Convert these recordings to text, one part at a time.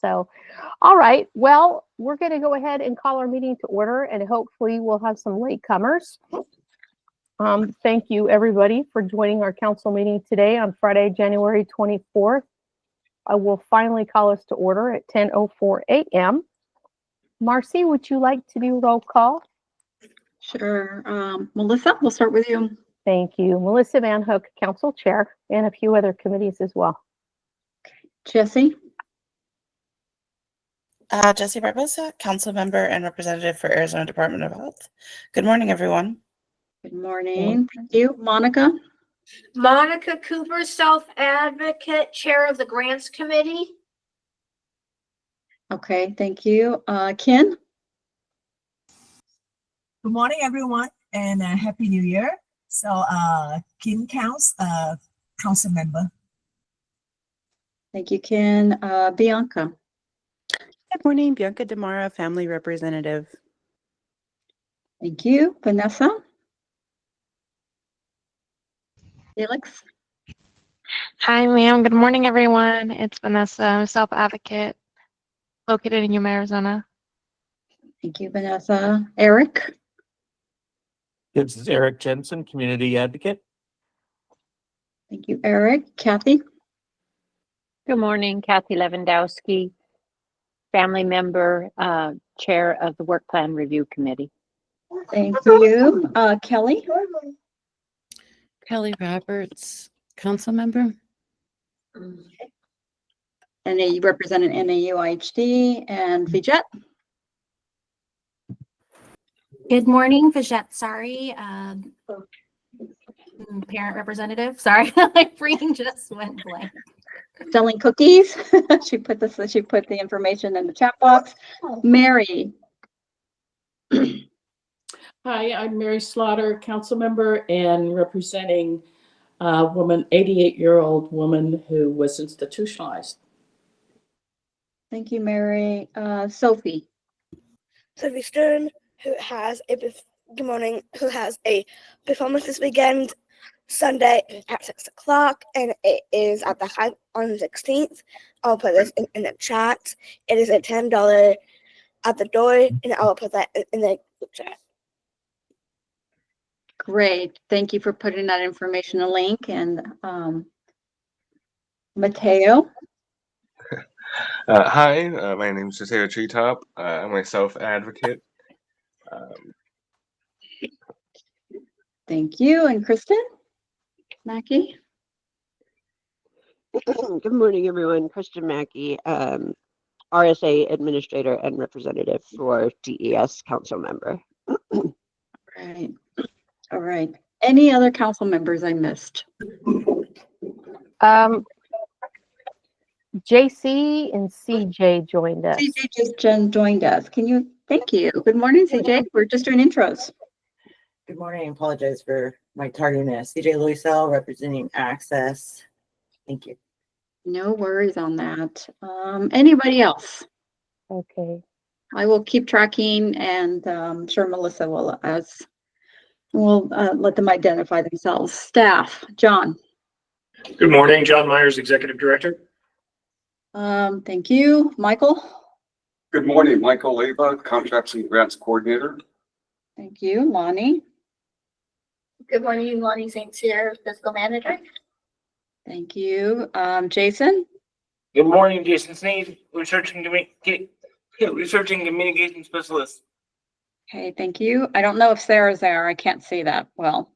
So, all right. Well, we're going to go ahead and call our meeting to order, and hopefully we'll have some latecomers. Thank you, everybody, for joining our council meeting today on Friday, January 24th. I will finally call us to order at 10:04 a.m. Marcy, would you like to do roll call? Sure. Melissa, we'll start with you. Thank you. Melissa Van Hook, Council Chair, and a few other committees as well. Jesse. Jesse Barbosa, Council Member and Representative for Arizona Department of Health. Good morning, everyone. Good morning. Thank you. Monica. Monica Cooper, Self-Advocate, Chair of the Grants Committee. Okay, thank you. Ken. Good morning, everyone, and Happy New Year. So, Ken Counts, Council Member. Thank you, Ken. Bianca. Good morning, Bianca Demara, Family Representative. Thank you. Vanessa. Felix. Hi, ma'am. Good morning, everyone. It's Vanessa. I'm a self-advocate located in Yuma, Arizona. Thank you, Vanessa. Eric. This is Eric Jensen, Community Advocate. Thank you, Eric. Kathy. Good morning, Kathy Lewandowski, family member, Chair of the Work Plan Review Committee. Thank you. Kelly. Kelly Roberts, Council Member. And you represent an NAUIHD and Vijette. Good morning, Vijette. Sorry, parent representative. Sorry, my brain just went blank. Selling cookies. She put the information in the chat box. Mary. Hi, I'm Mary Slaughter, council member and representing a woman, 88-year-old woman who was institutionalized. Thank you, Mary. Sophie. Sophie Stern, who has a performance this weekend, Sunday at 6 o'clock, and it is at the Hive on the 16th. I'll put this in the chat. It is a $10 at the door, and I'll put that in the chat. Great. Thank you for putting that information in a link. And Mateo. Hi, my name is Mateo Treetop. I'm a self-advocate. Thank you. And Kristen Mackey. Good morning, everyone. Kristen Mackey, RSA Administrator and Representative for DES Council Member. Right. All right. Any other council members I missed? JC and CJ joined us. CJ just joined us. Thank you. Good morning, CJ. We're just doing intros. Good morning. I apologize for my tardiness. CJ Loisel, representing Access. Thank you. No worries on that. Anybody else? Okay. I will keep tracking, and I'm sure Melissa will let them identify themselves. Staff, John. Good morning, John Myers, Executive Director. Thank you. Michael. Good morning, Michael Leva, Contracts and Grants Coordinator. Thank you. Lonnie. Good morning, Lonnie St. Cyr, Fiscal Manager. Thank you. Jason. Good morning, Jason Sneed, Research and Communication Specialist. Okay, thank you. I don't know if Sarah's there. I can't see that well.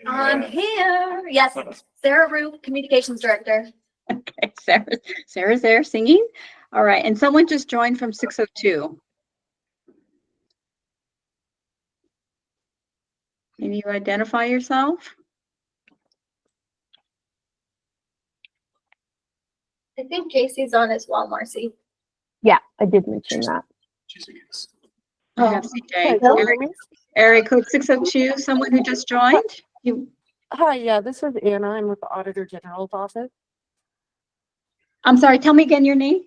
I'm here. Yes, Sarah Rue, Communications Director. Okay, Sarah's there singing. All right, and someone just joined from 602. Can you identify yourself? I think JC's on as well, Marcy. Yeah, I did mention that. I have CJ. Eric, code 602, someone who just joined. Hi, yeah, this is Anna. I'm with the Auditor General's office. I'm sorry, tell me again your name.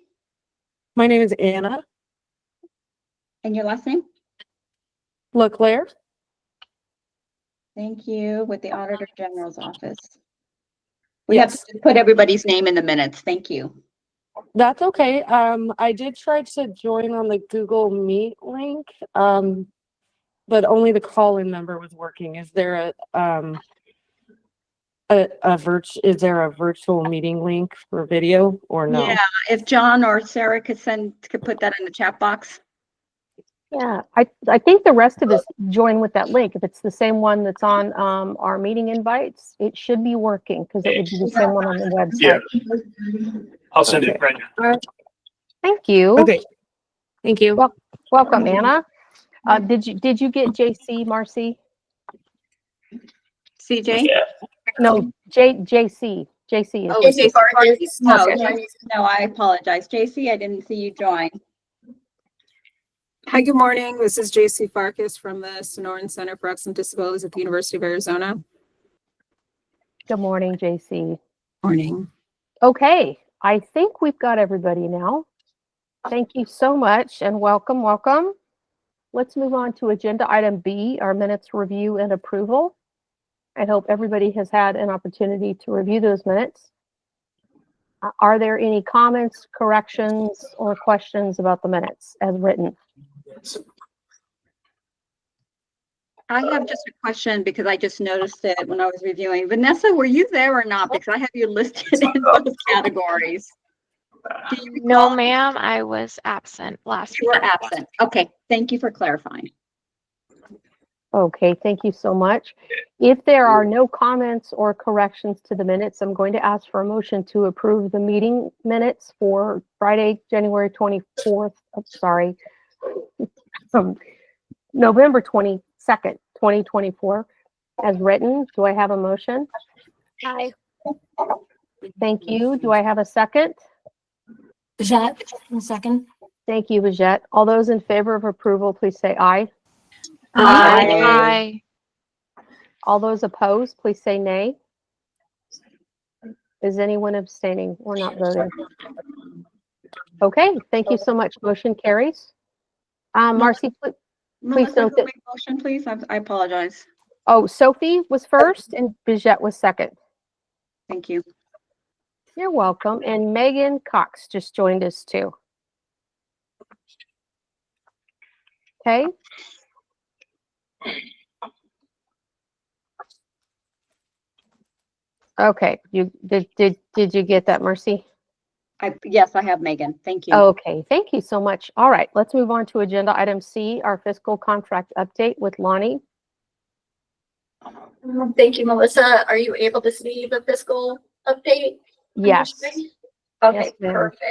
My name is Anna. And your last name? LeClaire. Thank you, with the Auditor General's office. We have to put everybody's name in the minutes. Thank you. That's okay. I did try to join on the Google Meet link, but only the call-in number was working. Is there is there a virtual meeting link for video or no? Yeah, if John or Sarah could put that in the chat box. Yeah, I think the rest of us join with that link. If it's the same one that's on our meeting invites, it should be working because it would be the same one on the website. Yeah. I'll send it right now. Thank you. Okay. Thank you. Welcome, Anna. Did you get JC, Marcy? CJ? Yeah. No, JC. JC is. Oh, JC Farkas. No, Okay. no, I apologize. JC, I didn't see you join. Hi, good morning. This is JC Farkas from the Sonoran Center for Excellent Disabilities at the University of Arizona. Good morning, JC. Morning. Okay, I think we've got everybody now. Thank you so much and welcome, welcome. Let's move on to agenda item B, our minutes review and approval. I hope everybody has had an opportunity to review those minutes. Are there any comments, corrections, or questions about the minutes as written? I have just a question because I just noticed it when I was reviewing. Vanessa, were you there or not? Because I have you listed in those categories. Do you No, ma'am, I was absent last You week. were absent. Okay, thank you for clarifying. Okay, thank you so much. If there are no comments or corrections to the minutes, I'm going to ask for a motion to approve the meeting minutes for Friday, January 24th. Oh, sorry, November 22nd, 2024, as written. Do I have a motion? Aye. Thank you. Do I have a second? Jet, second. Thank you, Vijette. All those in favor of approval, please say aye. Aye. All those opposed, please say nay. Is anyone abstaining or not voting? Okay, thank you so much. Motion carries. Marcy, please Melissa, note who that. made motion, please? I apologize. Oh, Sophie was first and Bijette was second. Thank you. You're welcome. And Megan Cox just joined us too. Okay. Okay. Did you get that, Mercy? Yes, I have Megan. Thank you. Okay. Thank you so much. All right. Let's move on to agenda item C, our fiscal contract update with Lonnie. Thank you, Melissa. Are you able to see the fiscal update? Yes. Okay, Yes, ma'am. perfect.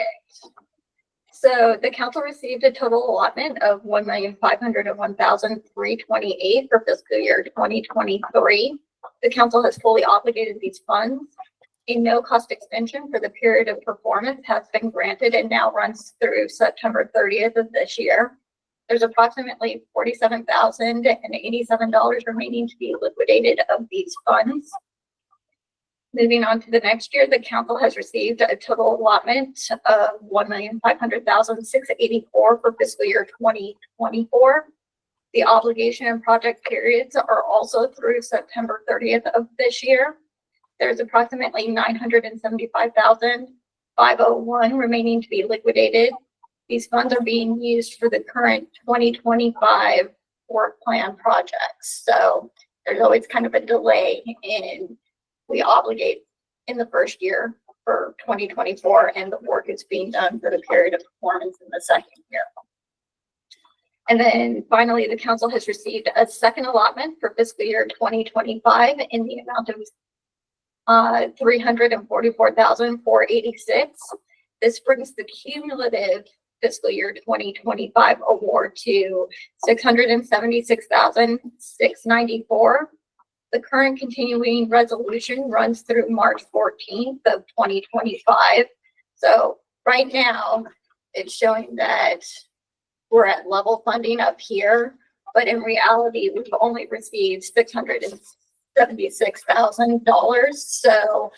So the council received a total allotment of $1,501,328 for fiscal year 2023. The council has fully obligated these funds. A no-cost extension for the period of performance has been granted and now runs through September 30th of this year. There's approximately $47,087 remaining to be liquidated of these funds. Moving on to the next year, the council has received a total allotment of $1,500,684 for fiscal year 2024. The obligation and project periods are also through September 30th of this year. There's approximately $975,501 remaining to be liquidated. These funds are being used for the current 2025 work plan projects. So there's always kind of a delay in we obligate in the first year for 2024 and the work is being done for the period of performance in the second year. And then finally, the council has received a second allotment for fiscal year 2025 in the amount of $344,486. This brings the cumulative fiscal year 2025 award to $676,694. The current continuing resolution runs through March 14th of 2025. So right now it's showing that we're at level funding up here, but in reality, we've only received $676,000. So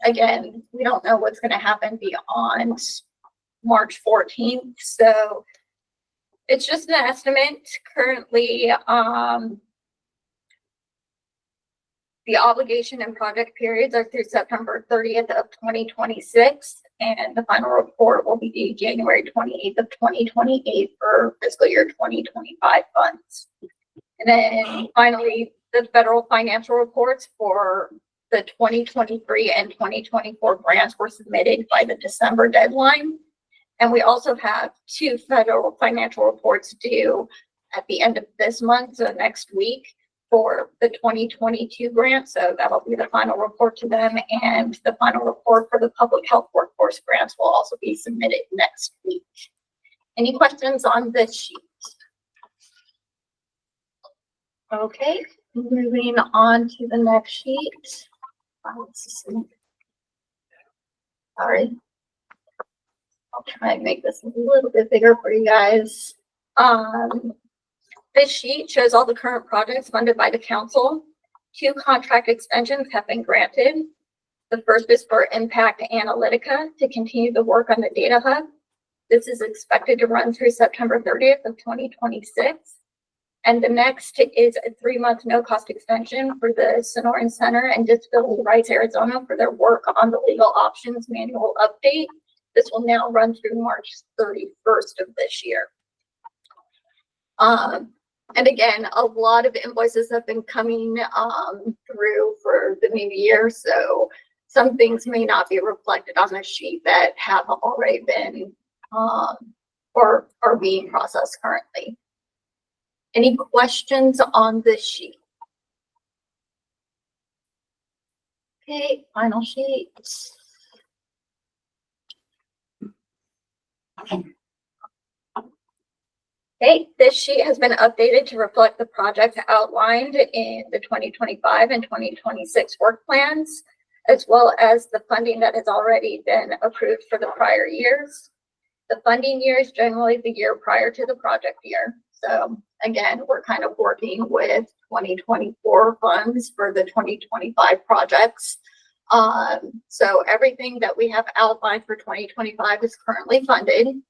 again, we don't know what's going to happen beyond March 14th. So it's just an estimate. Currently, the obligation and project periods are through September 30th of 2026. and the final report will be due January 28th of 2028 for fiscal year 2025 funds. And then finally, the federal financial reports for the 2023 and 2024 grants were submitted by the December deadline. And we also have 2 federal financial reports due at the end of this month, so next week, for the 2022 grant. So that'll be the final report to them, and the final report for the public health workforce grants will also be submitted next week. Any questions on this sheet? Okay, moving on to the next sheet. Sorry. I'll try and make this a little bit bigger for you guys. This sheet shows all the current projects funded by the council. 2 contract extensions have been granted. The first is for Impact Analytica to continue the work on the data hub. This is expected to run through September 30th of 2026. And the next is a 3-month no-cost extension for the Sonoran Center and Disability Rights Arizona for their work on the legal options manual update. This will now run through March 31st of this year. And again, a lot of invoices have been coming through for the new year, so some things may not be reflected on the sheet that have already been or are being processed currently. Any questions on this sheet? Okay, final sheet. Okay, this sheet has been updated to reflect the projects outlined in the 2025 and 2026 work plans, as well as the funding that has already been approved for the prior years. The funding year is generally the year prior to the project year. So again, we're kind of working with 2024 funds for the 2025 projects. So everything that we have outlined for 2025 is currently funded.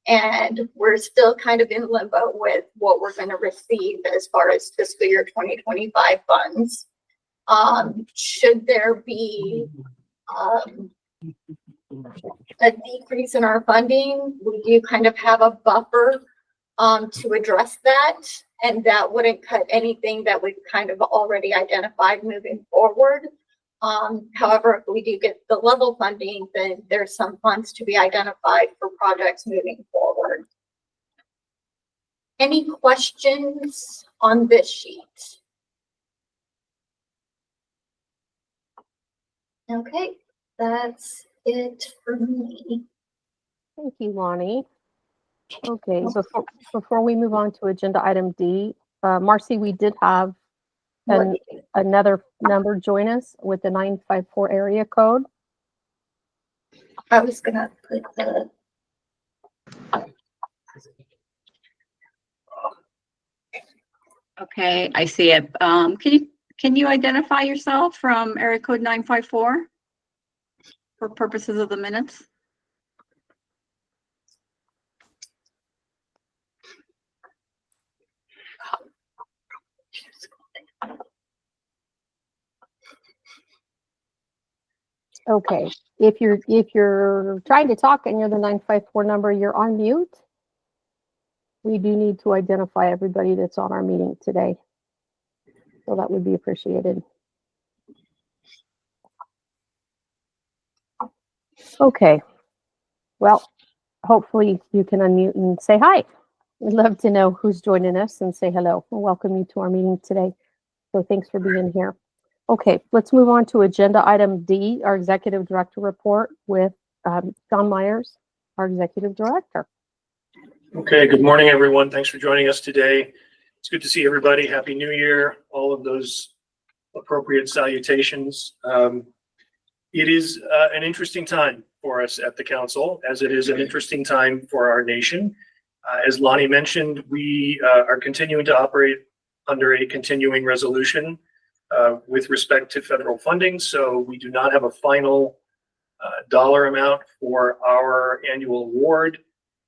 And we're still kind of in limbo with what we're going to receive as far as fiscal year 2025 funds. Should there be a decrease in our funding, we do kind of have a buffer to address that. And that wouldn't cut anything that we've kind of already identified moving forward. However, if we do get the level funding, then there's some funds to be identified for projects moving forward. Any questions on this sheet? Okay, that's it for me. Thank you, Lonnie. Okay, so before we move on to agenda item D, Marcy, we did have another number join us with the 954 area code. I was gonna put the Okay, I see it. Can you identify yourself from area code 954 for purposes of the minutes? Okay, if you're trying to talk and you're the 954 number, you're on mute. We do need to identify everybody that's on our meeting today. So that would be appreciated. Okay, well, hopefully you can unmute and say hi. We'd love to know who's joining us and say hello and welcome you to our meeting today. So thanks for being here. Okay, let's move on to agenda item D, our executive director report with John Myers, our executive director. Okay, good morning, everyone. Thanks for joining us today. It's good to see everybody. Happy New Year, all of those appropriate salutations. It is an interesting time for us at the council, as it is an interesting time for our nation. As Lonnie mentioned, we are continuing to operate under a continuing resolution with respect to federal funding. So we do not have a final dollar amount for our annual award.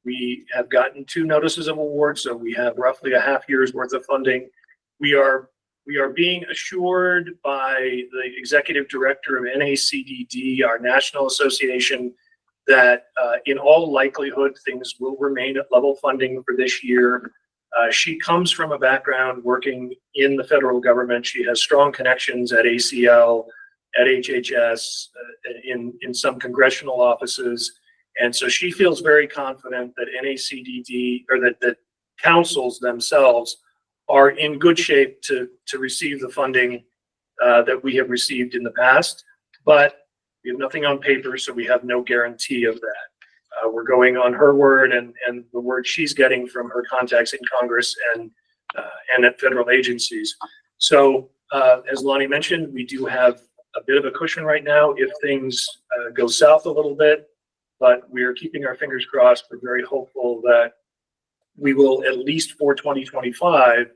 We have gotten 2 notices of award, so we have roughly a half year's worth of funding. We are being assured by the executive director of NACDD, our national association, that in all likelihood, things will remain at level funding for this year. She comes from a background working in the federal government. She has strong connections at ACL, at HHS, in some congressional offices. And so she feels very confident that NACDD, or that councils themselves are in good shape to receive the funding that we have received in the past. But we have nothing on paper, so we have no guarantee of that. We're going on her word and the word she's getting from her contacts in Congress and at federal agencies. So as Lonnie mentioned, we do have a bit of a cushion right now if things go south a little bit, but we are keeping our fingers crossed. We're very hopeful that we will, at least for 2025,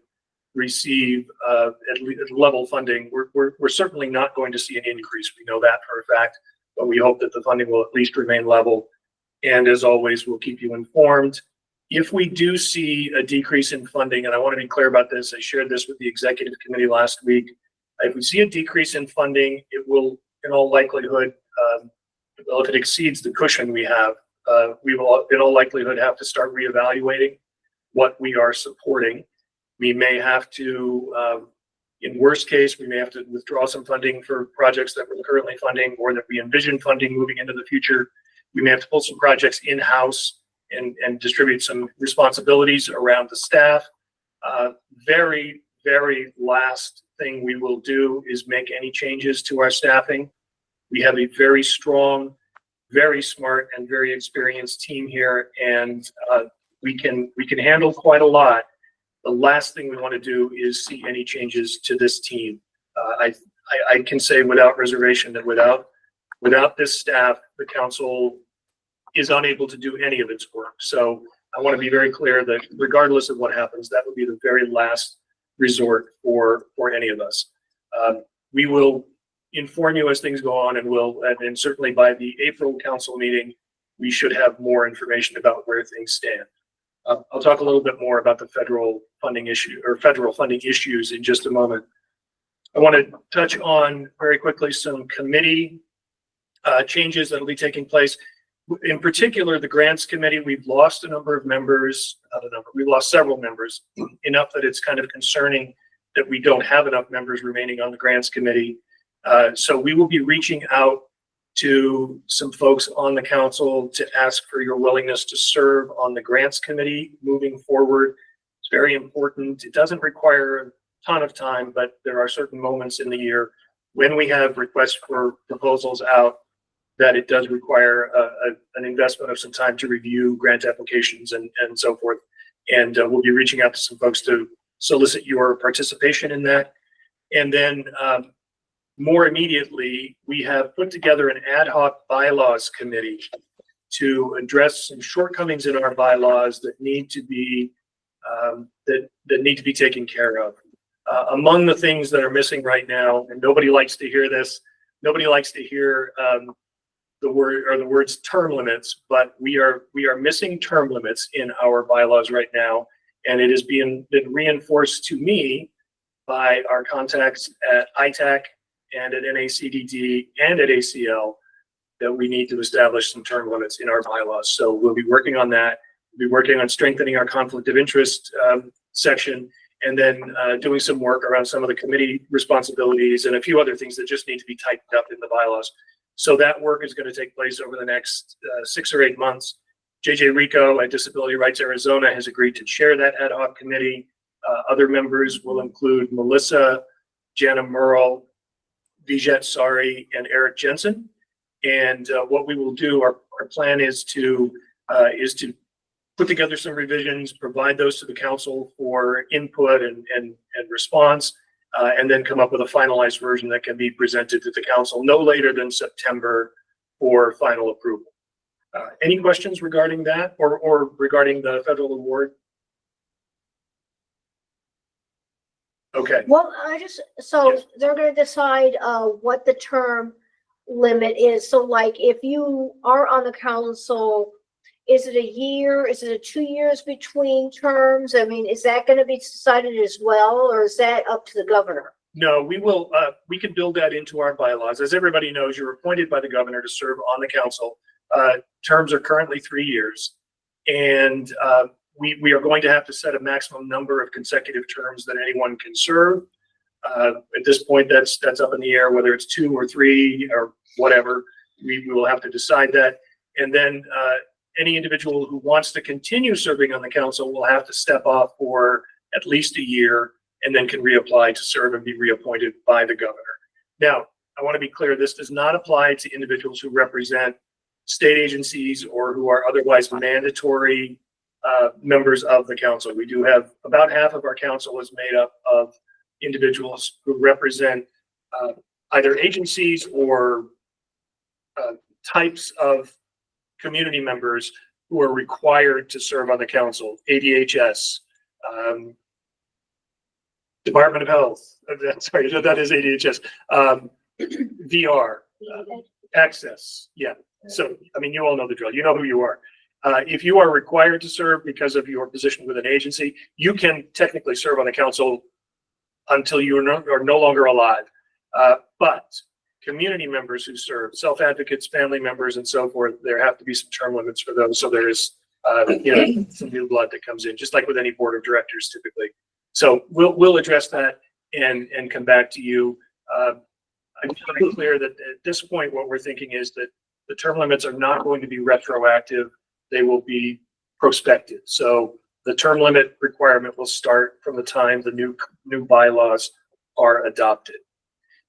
receive at least level funding. We're certainly not going to see an increase. We know that for a fact, but we hope that the funding will at least remain level. And as always, we'll keep you informed. If we do see a decrease in funding, and I want to be clear about this, I shared this with the executive committee last week. If we see a decrease in funding, it will, in all likelihood, well, if it exceeds the cushion we have, we will, in all likelihood, have to start reevaluating what we are supporting. We may have to, in worst case, we may have to withdraw some funding for projects that we're currently funding or that we envision funding moving into the future. We may have to pull some projects in-house and distribute some responsibilities around the staff. Very, very last thing we will do is make any changes to our staffing. We have a very strong, very smart, and very experienced team here, and we can handle quite a lot. The last thing we want to do is see any changes to this team. I can say without reservation that without this staff, the council is unable to do any of its work. So I want to be very clear that regardless of what happens, that would be the very last resort for any of us. We will inform you as things go on, and certainly by the April council meeting, we should have more information about where things stand. I'll talk a little bit more about the federal funding issue or federal funding issues in just a moment. I want to touch on very quickly some committee changes that will be taking place. In particular, the grants committee, we've lost a number of members, we've lost several members, enough that it's kind of concerning that we don't have enough members remaining on the grants committee. So we will be reaching out to some folks on the council to ask for your willingness to serve on the grants committee moving forward. It's very important. It doesn't require a ton of time, but there are certain moments in the year when we have requests for proposals out that it does require an investment of some time to review grant applications and so forth. And we'll be reaching out to some folks to solicit your participation in that. And then more immediately, we have put together an ad hoc bylaws committee to address some shortcomings in our bylaws that need to be that need to be taken care of. Among the things that are missing right now, and nobody likes to hear this, nobody likes to hear the words term limits, but we are missing term limits in our bylaws right now, and it has been reinforced to me by our contacts at ITAC and at NACDD and at ACL that we need to establish some term limits in our bylaws. So we'll be working on that. We'll be working on strengthening our conflict of interest section, and then doing some work around some of the committee responsibilities and a few other things that just need to be tightened up in the bylaws. So that work is going to take place over the next 6 or 8 months. JJ Rico at Disability Rights Arizona has agreed to chair that ad hoc committee. Other members will include Melissa, Jana Merle, Vijay Sari, and Eric Jensen. And what we will do, our plan is to put together some revisions, provide those to the council for input and response, and then come up with a finalized version that can be presented to the council no later than September for final approval. Any questions regarding that or regarding the federal award? Okay. Well, they're going to decide what the term limit is. So like if you are on the council, is it a year? Is it 2 years between terms? I mean, is that going to be decided as well, or is that up to the governor? No, we will. We can build that into our bylaws. As everybody knows, you're appointed by the governor to serve on the council. terms are currently 3 years, and we are going to have to set a maximum number of consecutive terms that anyone can serve. At this point, that's up in the air, whether it's 2 or 3 or whatever. We will have to decide that. And then any individual who wants to continue serving on the council will have to step off for at least a year and then can reapply to serve and be reappointed by the governor. Now, I want to be clear, this does not apply to individuals who represent state agencies or who are otherwise mandatory members of the council. We do have about half of our council is made up of individuals who represent either agencies or types of community members who are required to serve on the council. ADHS, Department of Health, sorry, that is ADHS, VR, Access, yeah. So, I mean, you all know the drill. You know who you are. If you are required to serve because of your position with an agency, you can technically serve on the council until you are no longer alive. But community members who serve, self-advocates, family members, and so forth, there have to be some term limits for those. So there is, some new blood that comes in, just like with any board of directors typically. So we'll address that and come back to you. I'm very clear that at this point, what we're thinking is that the term limits are not going to be retroactive. They will be prospective. So the term limit requirement will start from the time the new bylaws are adopted.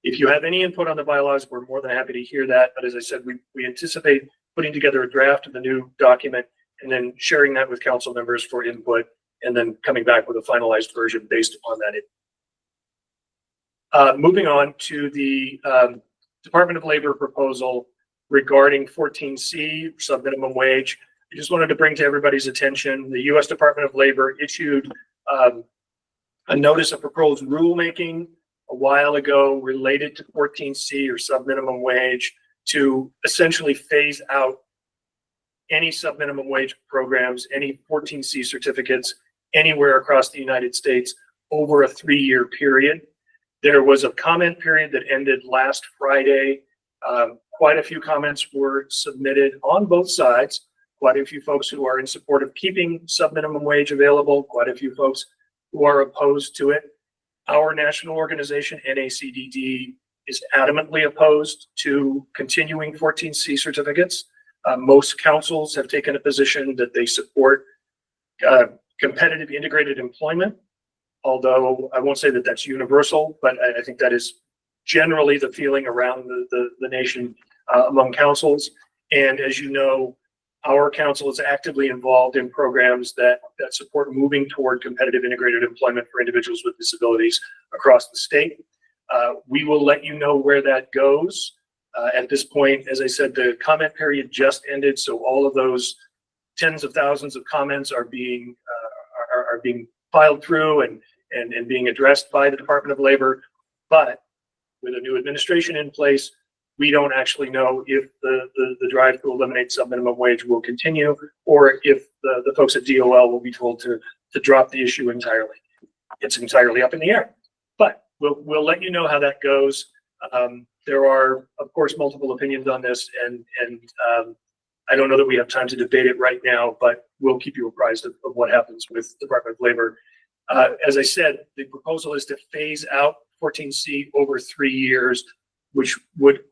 If you have any input on the bylaws, we're more than happy to hear that. But as I said, we anticipate putting together a draft of the new document and then sharing that with council members for input and then coming back with a finalized version based upon that. Moving on to the Department of Labor proposal regarding 14C, sub-minimum wage. I just wanted to bring to everybody's attention, the U.S. Department of Labor issued a notice of proposed rulemaking a while ago related to 14C or sub-minimum wage to essentially phase out any sub-minimum wage programs, any 14C certificates anywhere across the United States over a 3-year period. There was a comment period that ended last Friday. Quite a few comments were submitted on both sides. Quite a few folks who are in support of keeping sub-minimum wage available, quite a few folks who are opposed to it. Our national organization, NACDD, is adamantly opposed to continuing 14C certificates. Most councils have taken a position that they support competitive integrated employment, although I won't say that that's universal, but I think that is generally the feeling around the nation among councils. And as you know, our council is actively involved in programs that support moving toward competitive integrated employment for individuals with disabilities across the state. We will let you know where that goes. At this point, as I said, the comment period just ended, so all of those tens of thousands of comments are being filed through and being addressed by the Department of Labor. But with a new administration in place, we don't actually know if the drive to eliminate sub-minimum wage will continue, or if the folks at DOL will be told to drop the issue entirely. It's entirely up in the air, but we'll let you know how that goes. There are, of course, multiple opinions on this, and I don't know that we have time to debate it right now, but we'll keep you apprised of what happens with the Department of Labor. As I said, the proposal is to phase out 14C over 3 years, which would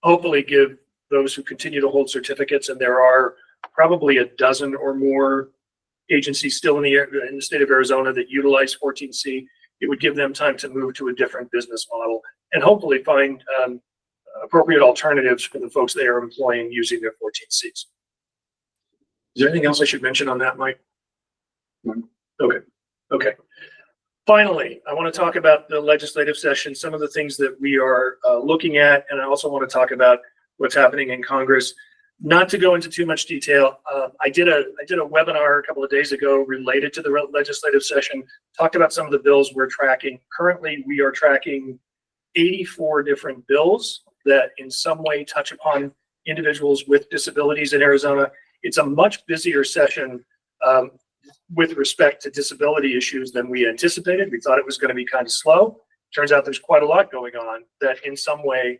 hopefully give those who continue to hold certificates, and there are probably a dozen or more agencies still in the state of Arizona that utilize 14C. It would give them time to move to a different business model and hopefully find appropriate alternatives for the folks they are employing using their 14Cs. Is there anything else I should mention on that, Mike? Okay. Finally, I want to talk about the legislative session, some of the things that we are looking at, and I also want to talk about what's happening in Congress. Not to go into too much detail, I did a webinar a couple of days ago related to the legislative session, talked about some of the bills we're tracking. Currently, we are tracking 84 different bills that in some way touch upon individuals with disabilities in Arizona. It's a much busier session with respect to disability issues than we anticipated. We thought it was going to be kind of slow. Turns out there's quite a lot going on that in some way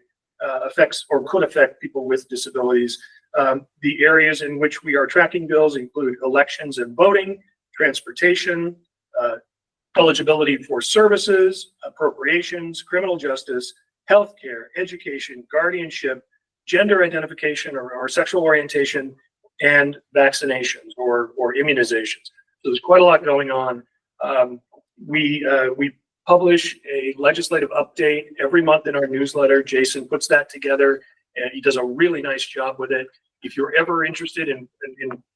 affects or could affect people with disabilities. The areas in which we are tracking bills include elections and voting, transportation, eligibility for services, appropriations, criminal justice, healthcare, education, guardianship, gender identification or sexual orientation, and vaccinations or immunizations. So there's quite a lot going on. We publish a legislative update every month in our newsletter. Jason puts that together, and he does a really nice job with it. If you're ever interested in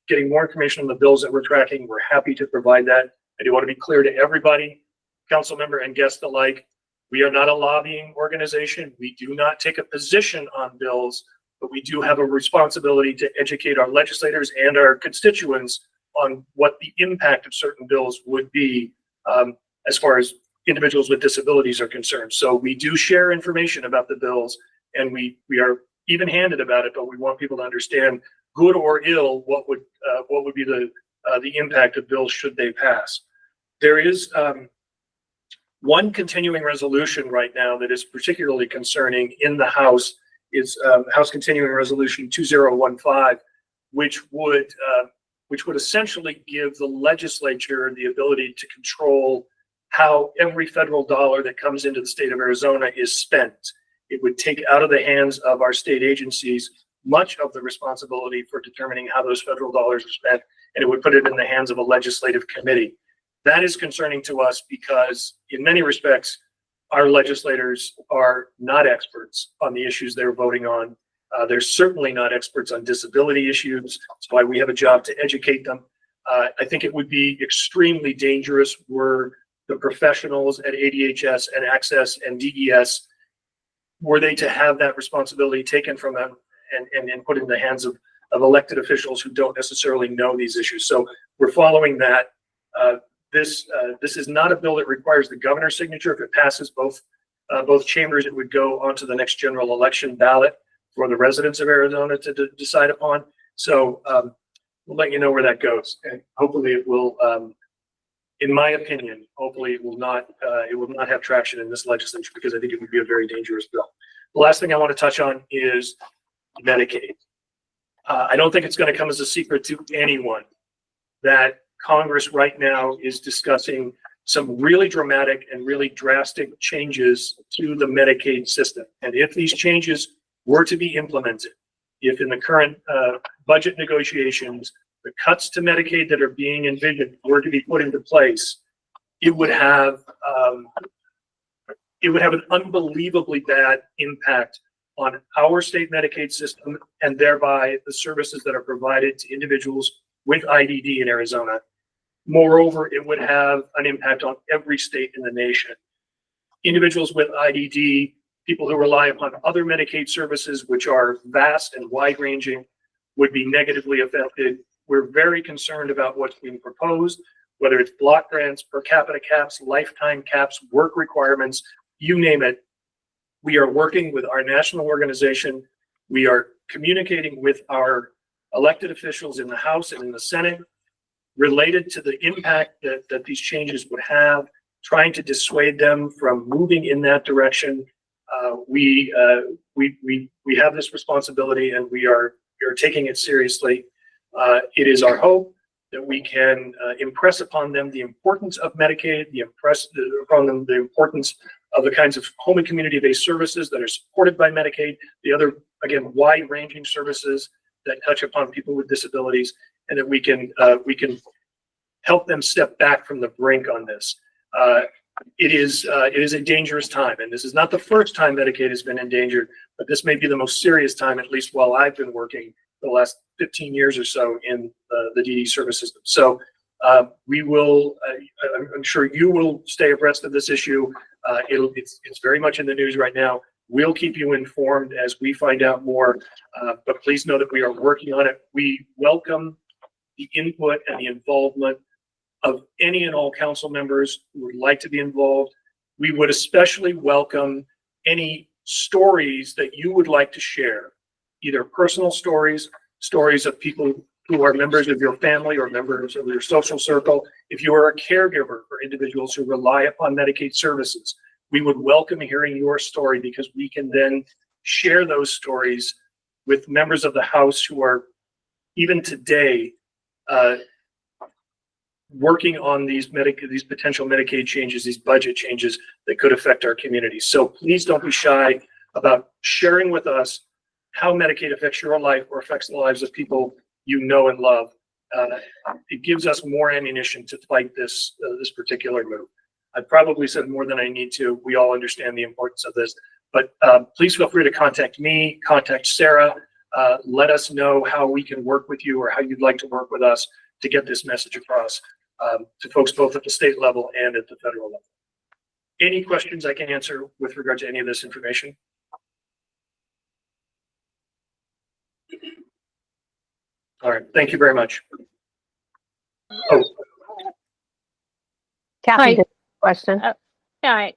getting more information on the bills that we're tracking, we're happy to provide that. I do want to be clear to everybody, council member and guest alike, we are not a lobbying organization. We do not take a position on bills, but we do have a responsibility to educate our legislators and our constituents on what the impact of certain bills would be as far as individuals with disabilities are concerned. So we do share information about the bills, and we are even-handed about it, but we want people to understand, good or ill, what would be the impact of bills should they pass. There is one continuing resolution right now that is particularly concerning in the House. Is House Continuing Resolution 2015, which would essentially give the legislature the ability to control how every federal dollar that comes into the state of Arizona is spent. It would take out of the hands of our state agencies much of the responsibility for determining how those federal dollars are spent, and it would put it in the hands of a legislative committee. That is concerning to us because in many respects, our legislators are not experts on the issues they're voting on. They're certainly not experts on disability issues. That's why we have a job to educate them. I think it would be extremely dangerous were the professionals at ADHS and Access and DES, were they to have that responsibility taken from them and put in the hands of elected officials who don't necessarily know these issues. So we're following that. This is not a bill that requires the governor's signature. If it passes both chambers, it would go onto the next general election ballot for the residents of Arizona to decide upon. So we'll let you know where that goes, and hopefully it will. In my opinion, hopefully it will not have traction in this legislature, because I think it would be a very dangerous bill. The last thing I want to touch on is Medicaid. I don't think it's going to come as a secret to anyone that Congress right now is discussing some really dramatic and really drastic changes to the Medicaid system. And if these changes were to be implemented, if in the current budget negotiations, the cuts to Medicaid that are being envisioned were to be put into place, it would have an unbelievably bad impact on our state Medicaid system, and thereby the services that are provided to individuals with IDD in Arizona. Moreover, it would have an impact on every state in the nation. Individuals with IDD, people who rely upon other Medicaid services, which are vast and wide-ranging, would be negatively affected. We're very concerned about what's being proposed, whether it's block grants, per capita caps, lifetime caps, work requirements, you name it. We are working with our national organization. We are communicating with our elected officials in the House and in the Senate related to the impact that these changes would have, trying to dissuade them from moving in that direction. We have this responsibility, and we are taking it seriously. It is our hope that we can impress upon them the importance of Medicaid, upon them the importance of the kinds of home and community-based services that are supported by Medicaid, the other, again, wide-ranging services that touch upon people with disabilities, and that we can help them step back from the brink on this. It is a dangerous time, and this is not the first time Medicaid has been endangered, but this may be the most serious time, at least while I've been working the last 15 years or so in the DD service system. So we will, I'm sure you will stay abreast of this issue. It's very much in the news right now. We'll keep you informed as we find out more, but please know that we are working on it. We welcome the input and the involvement of any and all council members who would like to be involved. We would especially welcome any stories that you would like to share, either personal stories, stories of people who are members of your family or members of your social circle. If you are a caregiver for individuals who rely upon Medicaid services, we would welcome hearing your story, because we can then share those stories with members of the House who are even today working on these potential Medicaid changes, these budget changes that could affect our communities. So please don't be shy about sharing with us how Medicaid affects your life or affects the lives of people you know and love. It gives us more ammunition to fight this particular move. I've probably said more than I need to. We all understand the importance of this, but please feel free to contact me, contact Sarah. Let us know how we can work with you or how you'd like to work with us to get this message across to folks both at the state level and at the federal level. Any questions I can answer with regard to any of this information? All right, thank you very much. Oh, Kathy, Hi. did a question. All right.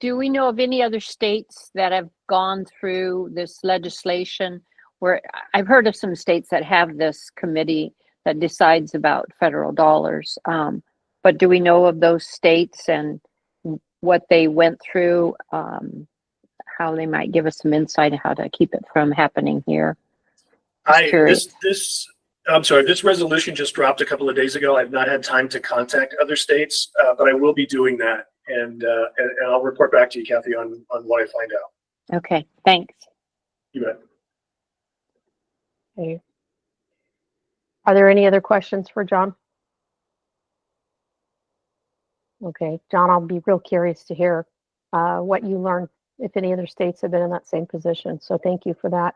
Do we know of any other states that have gone through this legislation where I've heard of some states that have this committee that decides about federal dollars? But do we know of those states and what they went through, how they might give us some insight on how to keep it from happening here? I'm sorry, this resolution just dropped a couple of days ago. I've not had time to contact other states, but I will be doing that. And I'll report back to you, Kathy, on what I find out. Okay, thanks. You bet. Okay. Are there any other questions for John? Okay, John, I'll be real curious to hear what you learned, if any other states have been in that same position. So thank you for that.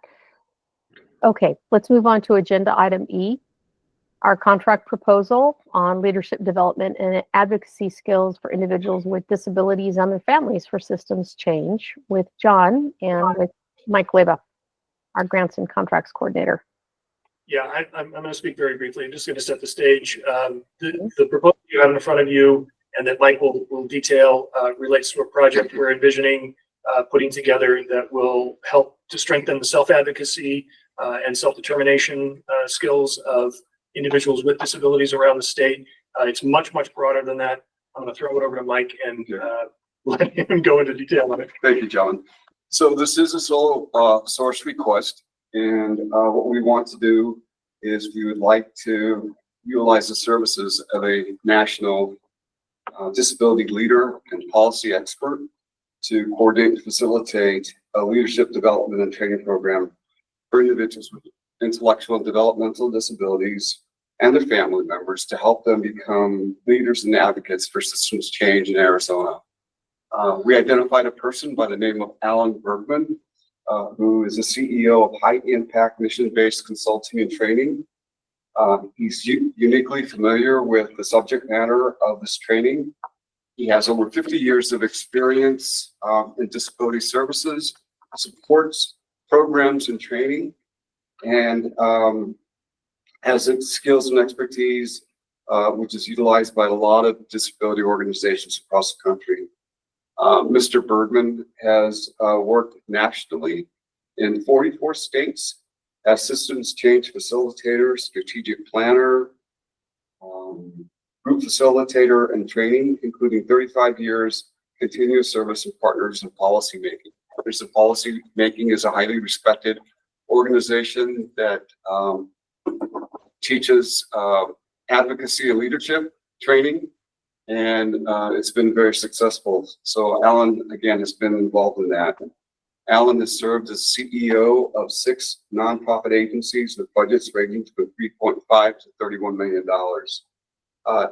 Okay, let's move on to agenda item E, our contract proposal on leadership development and advocacy skills for individuals with disabilities and their families for systems change, with John and with Mike Leba, our grants and contracts coordinator. Yeah, I'm going to speak very briefly. I'm just going to set the stage. The proposal you have in front of you and that Mike will detail relates to a project we're envisioning putting together that will help to strengthen the self-advocacy and self-determination skills of individuals with disabilities around the state. It's much, much broader than that. I'm going to throw it over to Mike and let him go into detail on it. Thank you, John. So this is a sole source request, and what we want to do is we would like to utilize the services of a national disability leader and policy expert to coordinate and facilitate a leadership development and training program for individuals with intellectual and developmental disabilities and their family members to help them become leaders and advocates for systems change in Arizona. We identified a person by the name of Alan Bergman, who is the CEO of High Impact Mission-Based Consulting and Training. He's uniquely familiar with the subject matter of this training. He has over 50 years of experience in disability services, supports programs and training, and has skills and expertise which is utilized by a lot of disability organizations across the country. Mr. Bergman has worked nationally in 44 states as systems change facilitator, strategic planner, group facilitator, and training, including 35 years continuous service and partners in policy making. Partners in Policy Making is a highly respected organization that teaches advocacy and leadership training, and it's been very successful. So Alan, again, has been involved in that. Alan has served as CEO of 6 nonprofit agencies with budgets ranging from $3.5 to $31 million.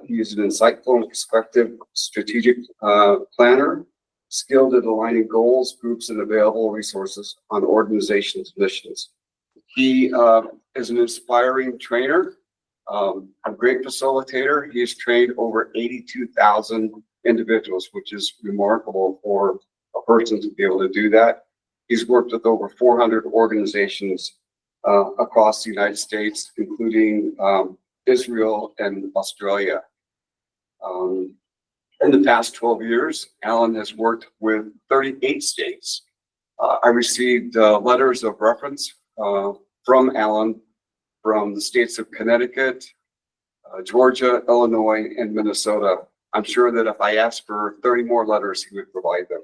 He is an insightful and perspective strategic planner, skilled at aligning goals, groups, and available resources on organizations' missions. He is an inspiring trainer, a great facilitator. He has trained over 82,000 individuals, which is remarkable for a person to be able to do that. He's worked with over 400 organizations across the United States, including Israel and Australia. In the past 12 years, Alan has worked with 38 states. I received letters of reference from Alan from the states of Connecticut, Georgia, Illinois, and Minnesota. I'm sure that if I asked for 30 more letters, he would provide them.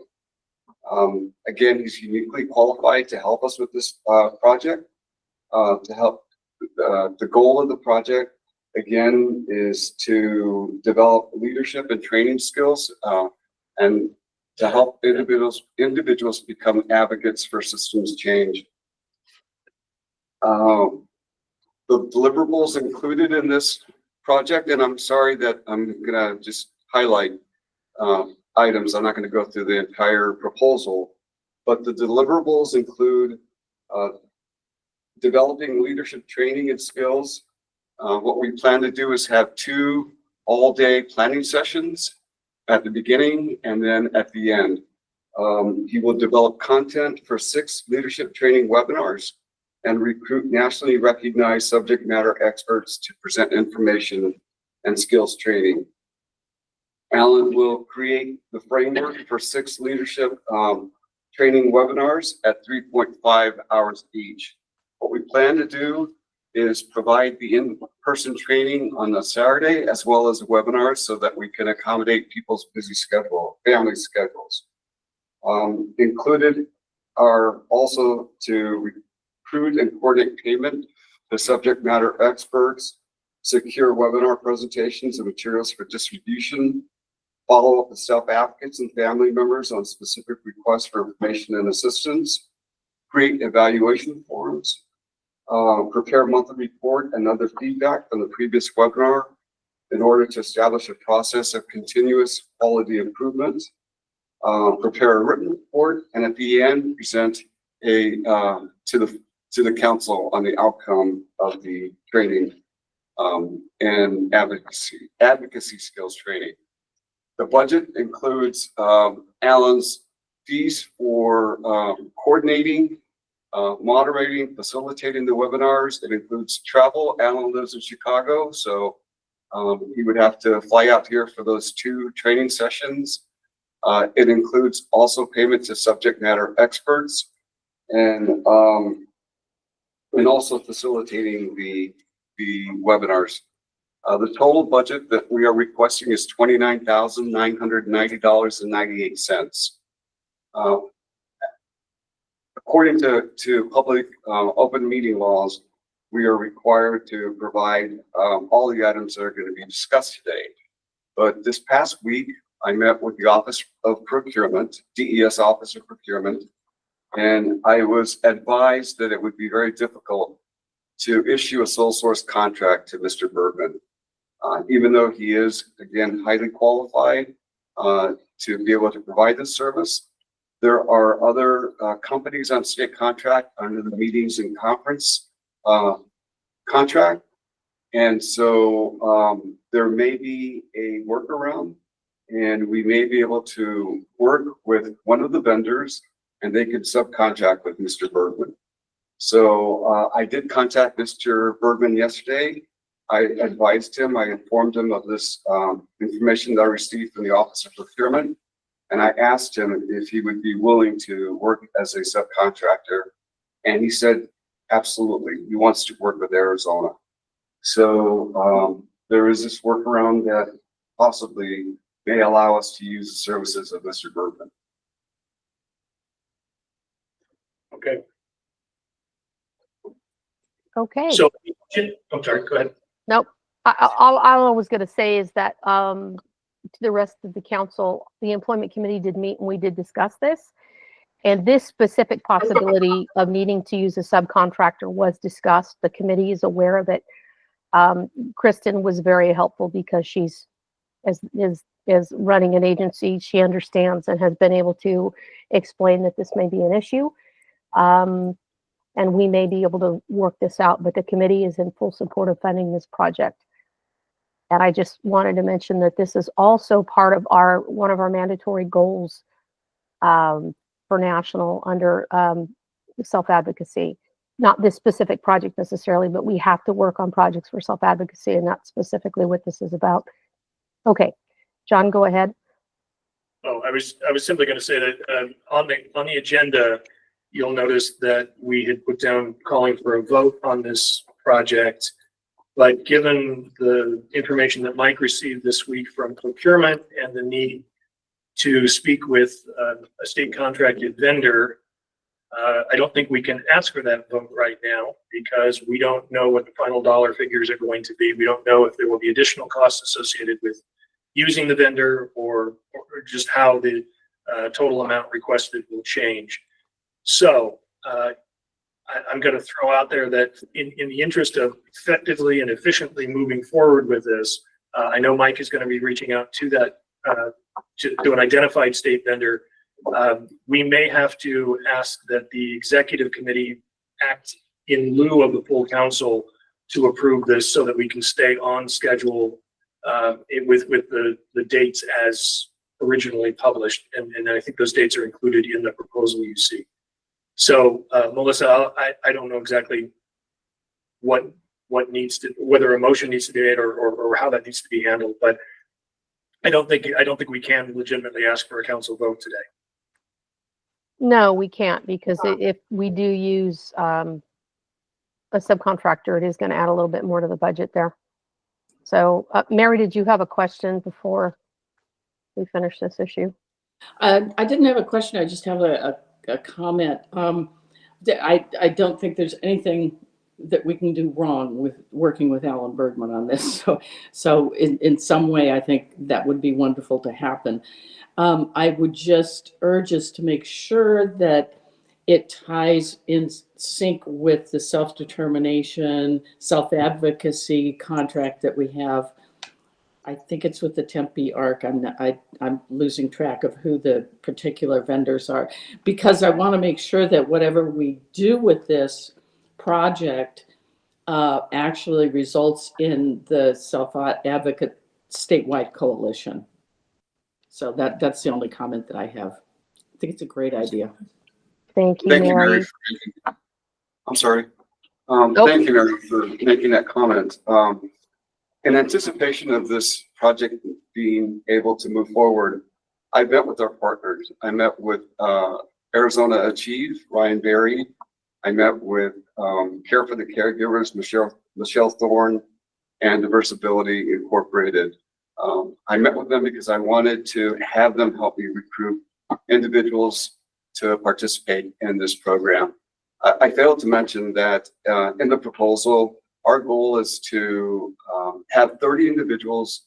Again, he's uniquely qualified to help us with this project. to help. The goal of the project, again, is to develop leadership and training skills and to help individuals become advocates for systems change. The deliverables included in this project, and I'm sorry that I'm gonna just highlight items. I'm not gonna go through the entire proposal, but the deliverables include developing leadership training and skills. What we plan to do is have 2 all-day planning sessions at the beginning and then at the end. He will develop content for 6 leadership training webinars and recruit nationally recognized subject matter experts to present information and skills training. Alan will create the framework for 6 leadership training webinars at 3.5 hours each. What we plan to do is provide the in-person training on a Saturday as well as webinars so that we can accommodate people's busy family schedules. Included are also to recruit and coordinate payment to subject matter experts, secure webinar presentations and materials for distribution, follow up with self-advocates and family members on specific requests for information and assistance, create evaluation forms, prepare a monthly report and other feedback from the previous webinar in order to establish a process of continuous quality improvement, prepare a written report, and at the end present to the council on the outcome of the training and advocacy skills training. The budget includes Alan's fees for coordinating, moderating, facilitating the webinars. It includes travel. Alan lives in Chicago, so he would have to fly out here for those 2 training sessions. It includes also payment to subject matter experts and also facilitating the webinars. The total budget that we are requesting is $29,990.98. According to public open meeting laws, we are required to provide all the items that are going to be discussed today. But this past week, I met with the Office of Procurement, DES Office of Procurement, and I was advised that it would be very difficult to issue a sole source contract to Mr. Bergman. Even though he is, again, highly qualified to be able to provide this service, there are other companies on state contract under the meetings and conference contract. And so there may be a workaround, and we may be able to work with one of the vendors and they could subcontract with Mr. Bergman. So I did contact Mr. Bergman yesterday. I advised him, I informed him of this information that I received from the Office of Procurement. And I asked him if he would be willing to work as a subcontractor. And he said, absolutely, he wants to work with Arizona. So there is this workaround that possibly may allow us to use the services of Mr. Bergman. Okay. Okay. So, I'm sorry, go ahead. Nope. All I was going to say is that to the rest of the council, the employment committee did meet and we did discuss this. And this specific possibility of needing to use a subcontractor was discussed. The committee is aware of it. Kristen was very helpful because she's is running an agency. She understands and has been able to explain that this may be an issue. And we may be able to work this out, but the committee is in full support of funding this project. And I just wanted to mention that this is also part of one of our mandatory goals for national under self-advocacy. Not this specific project necessarily, but we have to work on projects for self-advocacy, and that's specifically what this is about. Okay, John, go ahead. Oh, I was simply going to say that on the agenda, you'll notice that we had put down calling for a vote on this project. But given the information that Mike received this week from procurement and the need to speak with a state contracted vendor, I don't think we can ask for that vote right now because we don't know what the final dollar figures are going to be. We don't know if there will be additional costs associated with using the vendor or just how the total amount requested will change. So I'm going to throw out there that in the interest of effectively and efficiently moving forward with this, I know Mike is going to be reaching out to that to an identified state vendor. We may have to ask that the executive committee act in lieu of the full council to approve this so that we can stay on schedule with the dates as originally published. And I think those dates are included in the proposal you see. So Melissa, I don't know exactly what needs to, whether a motion needs to be made or how that needs to be handled, but I don't think we can legitimately ask for a council vote today. No, we can't, because if we do use a subcontractor, it is going to add a little bit more to the budget there. So Mary, did you have a question before we finish this issue? I didn't have a question. I just have a comment. I don't think there's anything that we can do wrong with working with Alan Bergman on this. So in some way, I think that would be wonderful to happen. I would just urge us to make sure that it ties in sync with the self-determination, self-advocacy contract that we have. I think it's with the Tempe ARC. I'm losing track of who the particular vendors are, because I want to make sure that whatever we do with this project actually results in the self-advocate statewide coalition. So that's the only comment that I have. I think it's a great idea. Thank you, Thank you, Mary. Mary. I'm sorry. Thank you, Mary, for making that comment. In anticipation of this project being able to move forward, I met with our partners. I met with Arizona Achieve, Ryan Berry. I met with Care for the Caregivers, Michelle Thorne, and Diversibility Incorporated. I met with them because I wanted to have them help me recruit individuals to participate in this program. I failed to mention that in the proposal, our goal is to have 30 individuals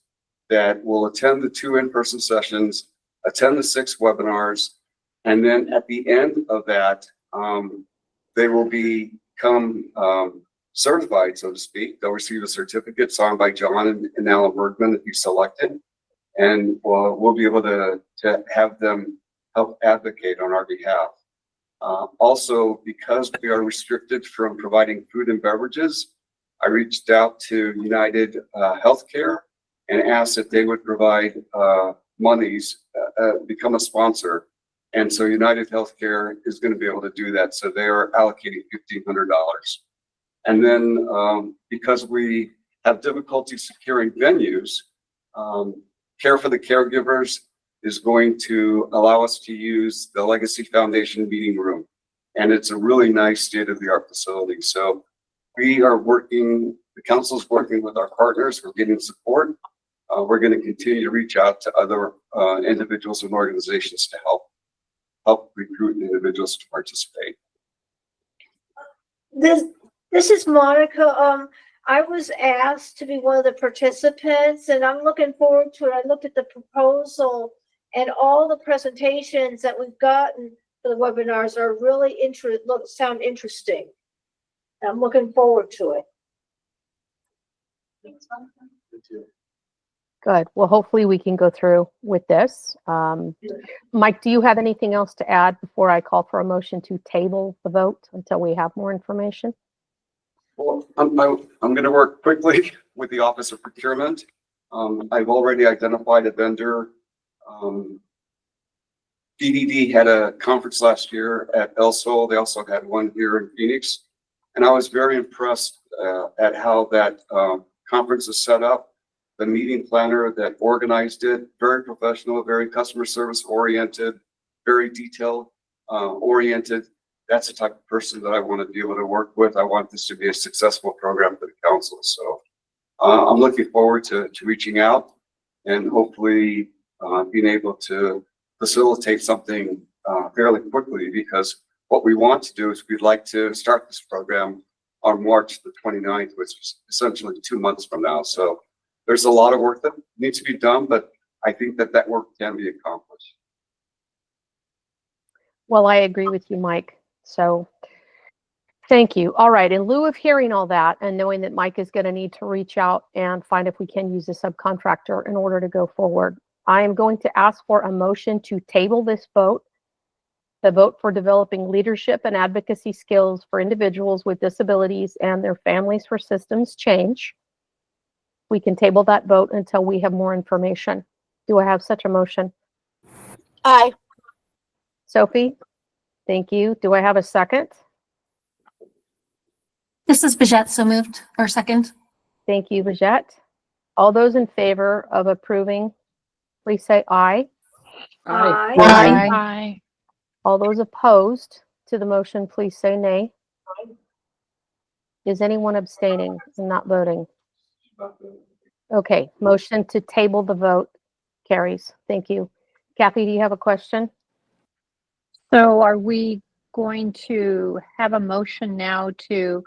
that will attend the 2 in-person sessions, attend the 6 webinars, and then at the end of that, they will become certified, so to speak. They'll receive a certificate signed by John and Alan Bergman if he's selected, and we'll be able to have them help advocate on our behalf. Also, because we are restricted from providing food and beverages, I reached out to United Healthcare and asked that they would provide monies, become a sponsor. And so United Healthcare is going to be able to do that. So they are allocating $1,500. And then because we have difficulty securing venues, Care for the Caregivers is going to allow us to use the Legacy Foundation meeting room. And it's a really nice state-of-the-art facility. So we are working, the council's working with our partners. We're getting support. We're going to continue to reach out to other individuals and organizations to help recruit individuals to participate. This is Monica. I was asked to be one of the participants, and I'm looking forward to it. I looked at the proposal, and all the presentations that we've gotten for the webinars are really sound interesting. I'm looking forward to it. Good. Well, hopefully we can go through with this. Mike, do you have anything else to add before I call for a motion to table the vote until we have more information? Well, I'm going to work quickly with the Office of Procurement. I've already identified a vendor. DDD had a conference last year at El Sol. They also had one here in Phoenix. And I was very impressed at how that conference is set up. The meeting planner that organized it, very professional, very customer service oriented, very detail oriented. That's the type of person that I want to be able to work with. I want this to be a successful program for the council. So I'm looking forward to reaching out and hopefully being able to facilitate something fairly quickly, because what we want to do is we'd like to start this program on March the 29th, which is essentially 2 months from now. So there's a lot of work that needs to be done, but I think that that work can be accomplished. Well, I agree with you, Mike. So thank you. All right. In lieu of hearing all that and knowing that Mike is going to need to reach out and find if we can use a subcontractor in order to go forward, I am going to ask for a motion to table this vote, the vote for developing leadership and advocacy skills for individuals with disabilities and their families for systems change. We can table that vote until we have more information. Do I have such a motion? Aye. Sophie? Thank you. Do I have a second? This is Bajette, so moved, or second. Thank you, Bajette. All those in favor of approving, please say aye. Aye. Aye. Aye. All those opposed to the motion, please say nay. Is anyone abstaining and not voting? Okay, motion to table the vote carries. Thank you. Kathy, do you have a question? So are we going to have a motion now to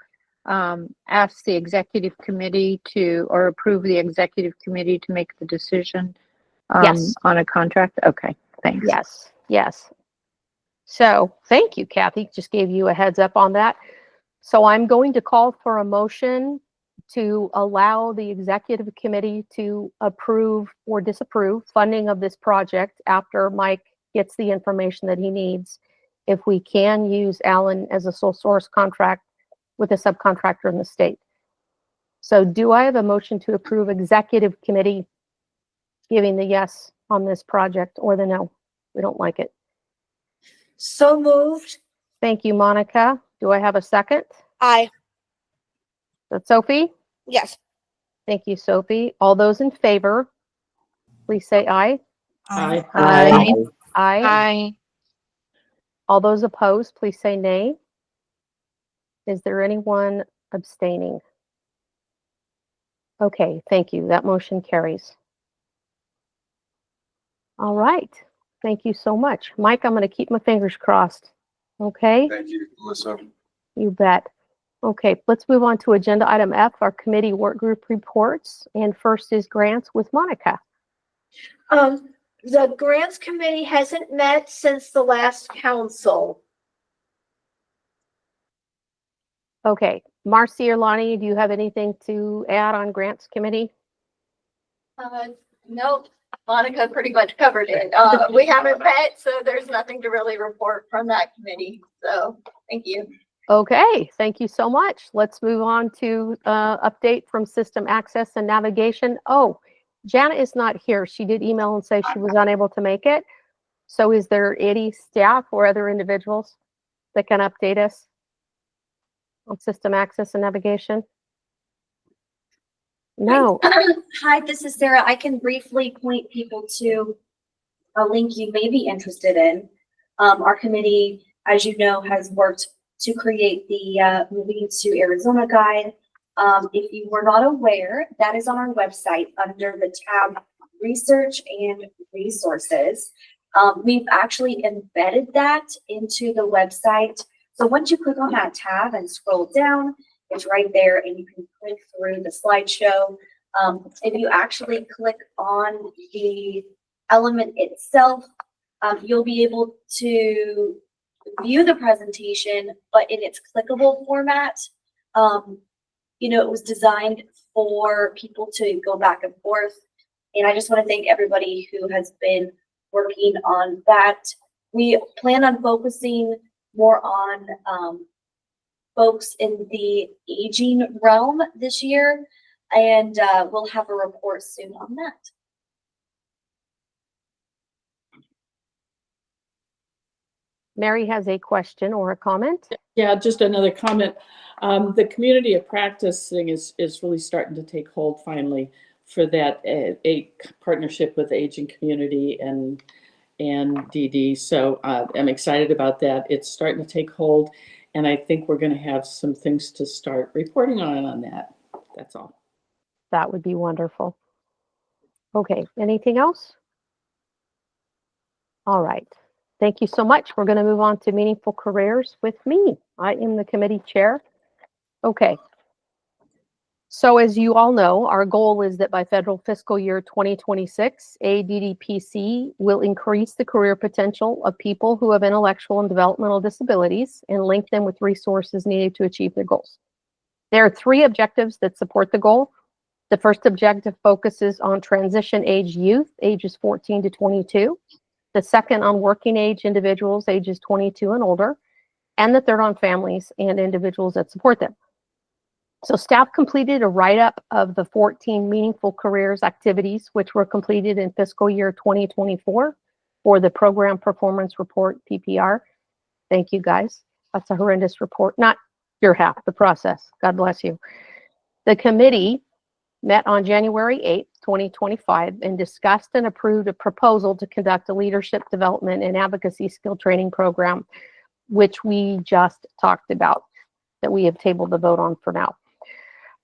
ask the executive committee to, or approve the executive committee to make the decision Yes. on a contract? Okay, thanks. Yes, yes. So thank you, Kathy. Just gave you a heads up on that. So I'm going to call for a motion to allow the executive committee to approve or disapprove funding of this project after Mike gets the information that he needs. If we can use Allen as a sole source contract with a subcontractor in the state. So do I have a motion to approve executive committee giving the yes on this project or the no? We don't like it. So moved. Thank you, Monica. Do I have a second? Aye. That's Sophie? Yes. Thank you, Sophie. All those in favor, please say aye. Aye. Aye. Aye. Aye. All those opposed, please say nay. Is there anyone abstaining? Okay, thank you. That motion carries. All right. Thank you so much. Mike, I'm going to keep my fingers crossed. Okay? Thank you, Melissa. You bet. Okay, let's move on to agenda item F, our committee work group reports. And first is grants with Monica. The grants committee hasn't met since the last council. Okay, Marcy or Lonnie, do you have anything to add on grants committee? Nope, Monica pretty much covered it. We haven't met, so there's nothing to really report from that committee. So thank you. Okay, thank you so much. Let's move on to update from system access and navigation. Oh, Janet is not here. She did email and say she was unable to make it. So is there any staff or other individuals that can update us on system access and navigation? No. Hi, this is Sarah. I can briefly point people to a link you may be interested in. Our committee, as you know, has worked to create the Moving to Arizona guide. If you were not aware, that is on our website under the tab Research and Resources. We've actually embedded that into the website. So once you click on that tab and scroll down, it's right there and you can click through the slideshow. If you actually click on the element itself, you'll be able to view the presentation, but in its clickable format. You know, it was designed for people to go back and forth. And I just want to thank everybody who has been working on that. We plan on focusing more on folks in the aging realm this year, and we'll have a report soon on that. Mary has a question or a comment. Yeah, just another comment. The community of practice thing is really starting to take hold finally for that a partnership with the aging community and DD. So I'm excited about that. It's starting to take hold, and I think we're going to have some things to start reporting on that. That's all. That would be wonderful. Okay, anything else? All right. thank you so much. We're going to move on to meaningful careers with me. I am the committee chair. Okay. So as you all know, our goal is that by federal fiscal year 2026, ADDPC will increase the career potential of people who have intellectual and developmental disabilities and link them with resources needed to achieve their goals. There are 3 objectives that support the goal. The first objective focuses on transition age youth, ages 14 to 22. The second on working age individuals, ages 22 and older. And the third on families and individuals that support them. So staff completed a write-up of the 14 meaningful careers activities, which were completed in fiscal year 2024 for the program performance report, PPR. Thank you, guys. That's a horrendous report. Not your half, the process. God bless you. The committee met on January 8th, 2025, and discussed and approved a proposal to conduct a leadership development and advocacy skill training program, which we just talked about, that we have tabled the vote on for now.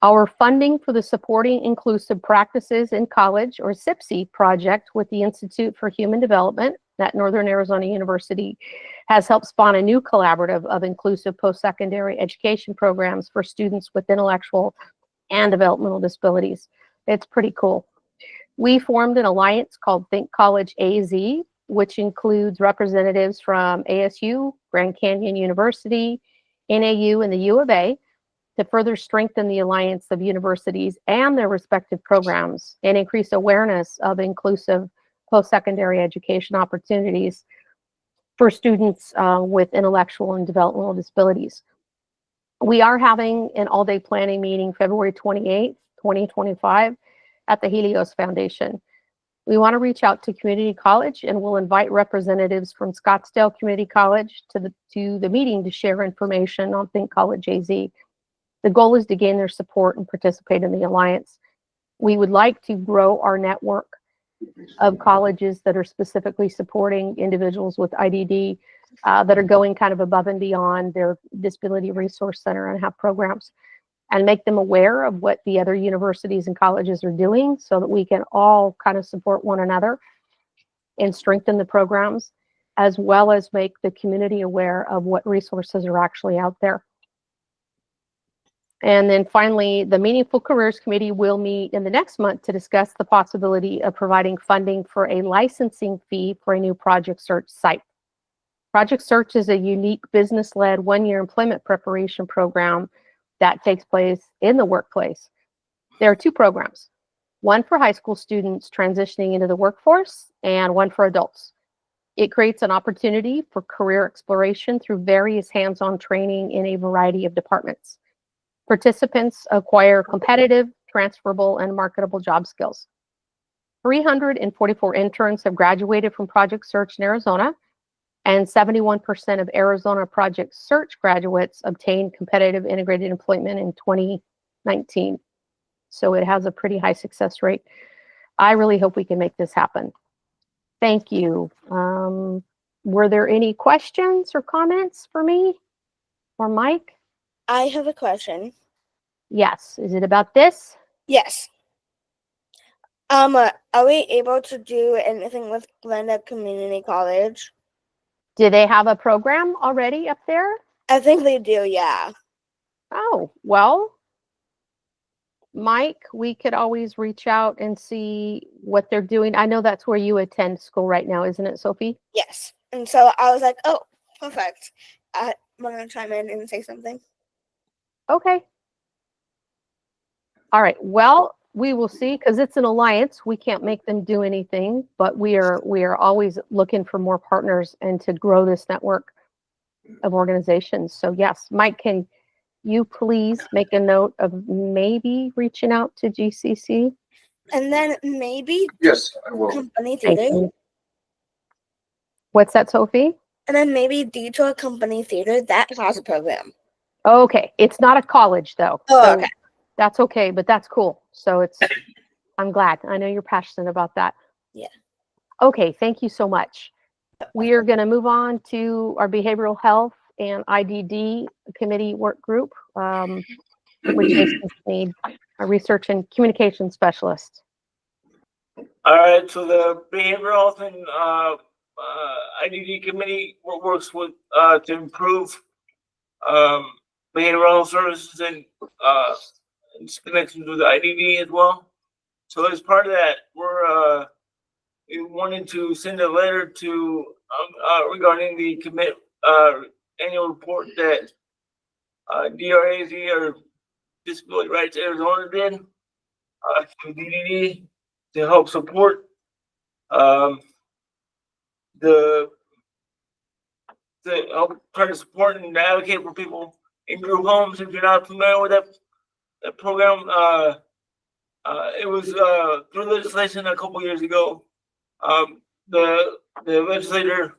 Our funding for the Supporting Inclusive Practices in College, or SIPSI project with the Institute for Human Development at Northern Arizona University has helped spawn a new collaborative of inclusive post-secondary education programs for students with intellectual and developmental disabilities. It's pretty cool. We formed an alliance called Think College AZ, which includes representatives from ASU, Grand Canyon University, NAU, and the U of A, to further strengthen the alliance of universities and their respective programs and increase awareness of inclusive post-secondary education opportunities for students with intellectual and developmental disabilities. We are having an all-day planning meeting February 28th, 2025 at the Helios Foundation. We want to reach out to community college and we'll invite representatives from Scottsdale Community College to the meeting to share information on Think College AZ. The goal is to gain their support and participate in the alliance. We would like to grow our network of colleges that are specifically supporting individuals with IDD that are going kind of above and beyond their Disability Resource Center and have programs, and make them aware of what the other universities and colleges are doing so that we can all kind of support one another and strengthen the programs, as well as make the community aware of what resources are actually out there. And then finally, the Meaningful Careers Committee will meet in the next month to discuss the possibility of providing funding for a licensing fee for a new Project Search site. Project Search is a unique business-led one-year employment preparation program that takes place in the workplace. There are 2 programs, one for high school students transitioning into the workforce and one for adults. It creates an opportunity for career exploration through various hands-on training in a variety of departments. Participants acquire competitive, transferable, and marketable job skills. 344 interns have graduated from Project Search in Arizona, and 71% of Arizona Project Search graduates obtained competitive integrated employment in 2019. So it has a pretty high success rate. I really hope we can make this happen. Thank you. Were there any questions or comments for me or Mike? I have a question. Yes. Is it about this? Yes. Are we able to do anything with Glenda Community College? Do they have a program already up there? I think they do, yeah. Oh, well, Mike, we could always reach out and see what they're doing. I know that's where you attend school right now, isn't it, Sophie? Yes. And so I was like, oh, perfect. I'm going to chime in and say something. Okay. All right. Well, we will see, because it's an alliance. We can't make them do anything, but we are always looking for more partners and to grow this network of organizations. So yes, Mike, can you please make a note of maybe reaching out to GCC? And then maybe Yes, I will. Company Thank Theater. you. What's that, Sophie? And then maybe Detour Company Theater, that has a program. Okay. It's not a college though. Oh, so okay. That's okay, but that's cool. So I'm glad. I know you're passionate about that. Yeah. Okay. Thank you so much. We are going to move on to our behavioral health and IDD committee work group, which is need a research and communication specialist. All right, so the behavioral health and IDD committee works with to improve behavioral services and its connections with IDD as well. So as part of that, we wanted to send a letter to regarding the annual report that DRAZ or Disability Rights Arizona did to DDD to help support the to help try to support and advocate for people in group homes. If you're not familiar with that program, it was through legislation a couple years ago. The legislator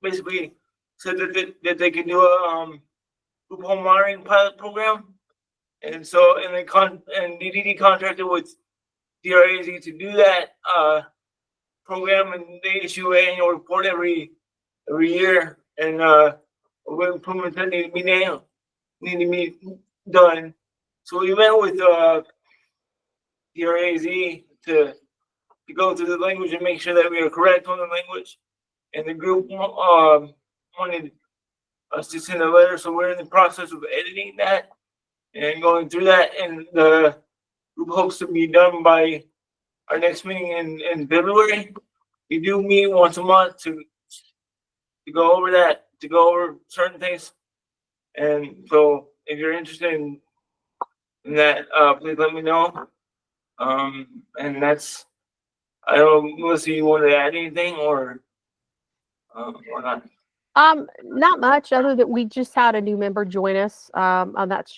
basically said that they could do a group home monitoring pilot program, and so and DDD contracted with DRAZ to do that program, and they issue an annual report every year, and what improvements that need to be done. So we met with DRAZ to go through the language and make sure that we are correct on the language. And the group wanted us to send a letter, so we're in the process of editing that and going through that. And the group hopes to be done by our next meeting in February. We do meet once a month to go over that, to go over certain things. And so if you're interested in that, please let me know. And that's, I don't know, Melissa, you want to add anything or not? Not much, other than we just had a new member join us. And that's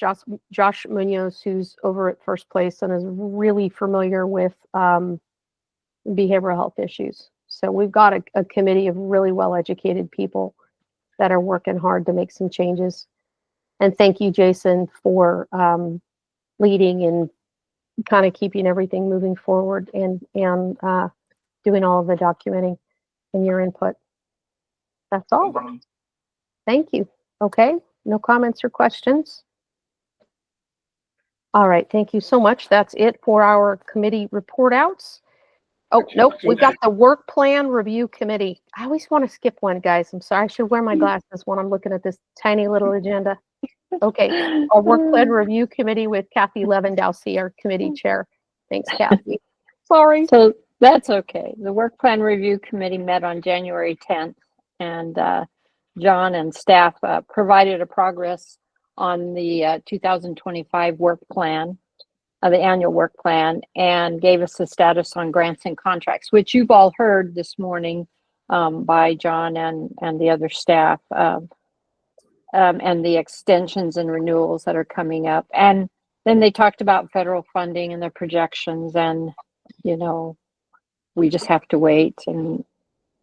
Josh Munoz, who's over at First Place and is really familiar with behavioral health issues. So we've got a committee of really well-educated people that are working hard to make some changes. And thank you, Jason, for leading and kind of keeping everything moving forward and doing all of the documenting and your input. That's all. Thank you. Okay, no comments or questions? All right, thank you so much. That's it for our committee report outs. Oh, nope, we've got the work plan review committee. I always want to skip one, guys. I'm sorry, I should wear my glasses when I'm looking at this tiny little agenda. Okay, our work plan review committee with Kathy Levandowski, our committee chair. Thanks, Kathy. Sorry. So that's okay. The work plan review committee met on January 10th, and John and staff provided a progress on the 2025 work plan, the annual work plan, and gave us the status on grants and contracts, which you've all heard this morning by John and the other staff, and the extensions and renewals that are coming up. And then they talked about federal funding and their projections, and, you know, we just have to wait and,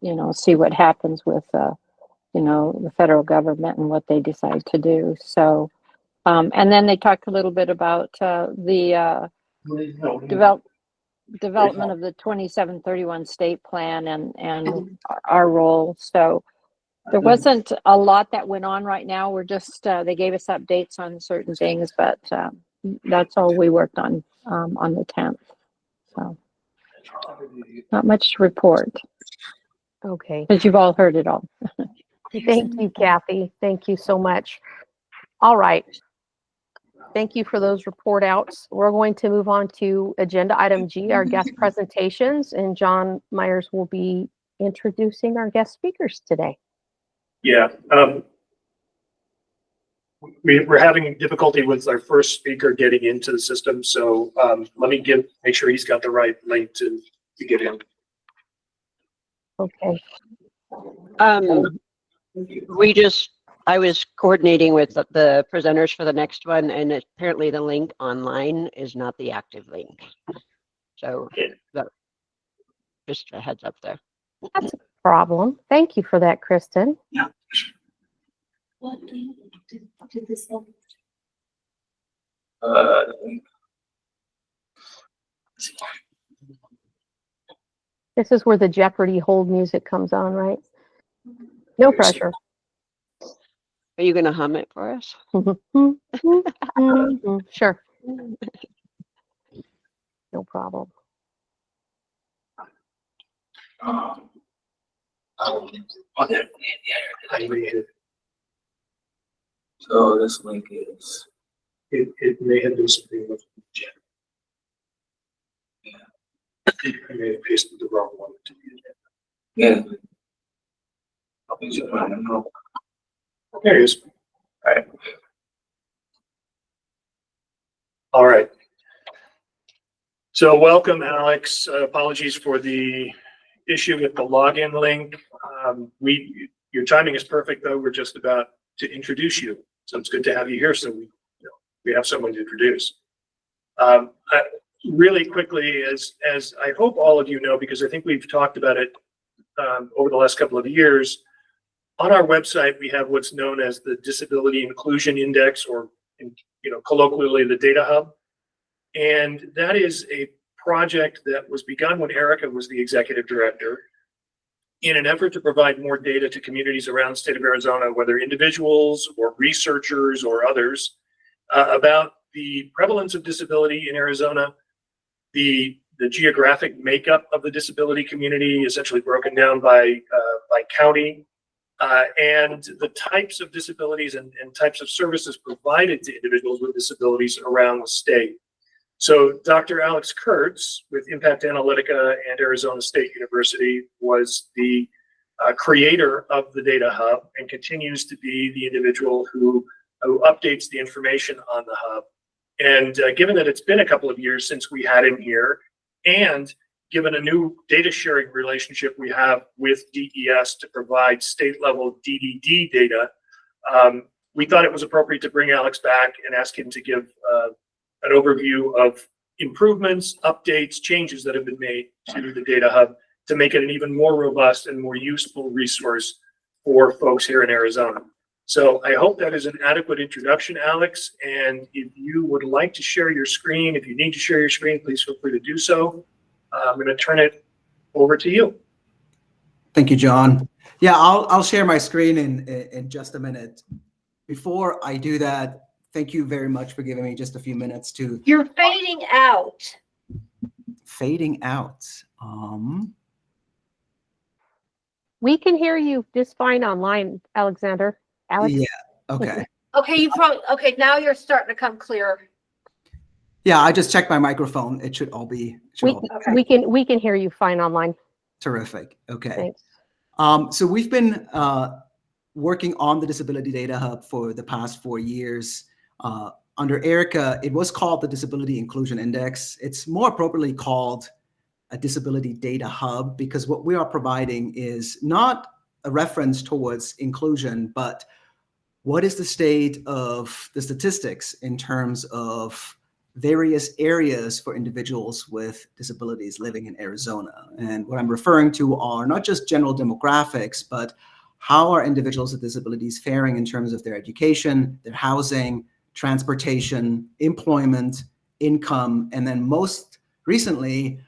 you know, see what happens with, you know, the federal government and what they decide to do. So, and then they talked a little bit about the development of the 2731 state plan and our role. So there wasn't a lot that went on right now. We're just, they gave us updates on certain things, but that's all we worked on the 10th. So not much to report. Okay. Because you've all heard it all. Thank you, Kathy. Thank you so much. All right. Thank you for those report outs. We're going to move on to agenda item G, our guest presentations, and John Myers will be introducing our guest speakers today. Yeah. We're having difficulty with our first speaker getting into the system. So let me make sure he's got the right link to get in. Okay. I was coordinating with the presenters for the next one, and apparently the link online is not the active link. So just a heads up there. That's a problem. Thank you for that, Kristen. Yeah. What did this help? This is where the Jeopardy hold music comes on, right? No pressure. Are you going to hum it for us? Sure. No problem. So this link is. It may have been something with the chat. Yeah. I may have pasted the wrong one to the agenda. Yeah. I don't know. There it is. All right. All right. So welcome, Alex. Apologies for the issue with the login link. Your timing is perfect, though. We're just about to introduce you. So it's good to have you here. So we have someone to introduce. Really quickly, as I hope all of you know, because I think we've talked about it over the last couple of years, on our website, we have what's known as the Disability Inclusion Index, or colloquially, the Data Hub. And that is a project that was begun when Erica was the executive director in an effort to provide more data to communities around the state of Arizona, whether individuals or researchers or others, about the prevalence of disability in Arizona, the geographic makeup of the disability community, essentially broken down by county, and the types of disabilities and types of services provided to individuals with disabilities around the state. So Dr. Alex Kurtz with Impact Analytica and Arizona State University was the creator of the Data Hub and continues to be the individual who updates the information on the hub. And given that it's been a couple of years since we had him here, and given a new data sharing relationship we have with DES to provide state level DDD data, we thought it was appropriate to bring Alex back and ask him to give an overview of improvements, updates, changes that have been made to the Data Hub to make it an even more robust and more useful resource for folks here in Arizona. So I hope that is an adequate introduction, Alex. And if you would like to share your screen, if you need to share your screen, please feel free to do so. I'm going to turn it over to you. Thank you, John. Yeah, I'll share my screen in just a minute. Before I do that, thank you very much for giving me just a few minutes to. You're fading out. Fading out. We can hear you just fine online, Alexander. Alex? Yeah, okay. Okay, okay, now you're starting to come clear. Yeah, I just checked my microphone. It should all be. We can hear you fine online. Terrific. Okay. Thanks. So we've been working on the Disability Data Hub for the past 4 years. Under Erica, it was called the Disability Inclusion Index. It's more appropriately called a Disability Data Hub because what we are providing is not a reference towards inclusion, but what is the state of the statistics in terms of various areas for individuals with disabilities living in Arizona. And what I'm referring to are not just general demographics, but how are individuals with disabilities faring in terms of their education, their housing, transportation, employment, income, and then most recently,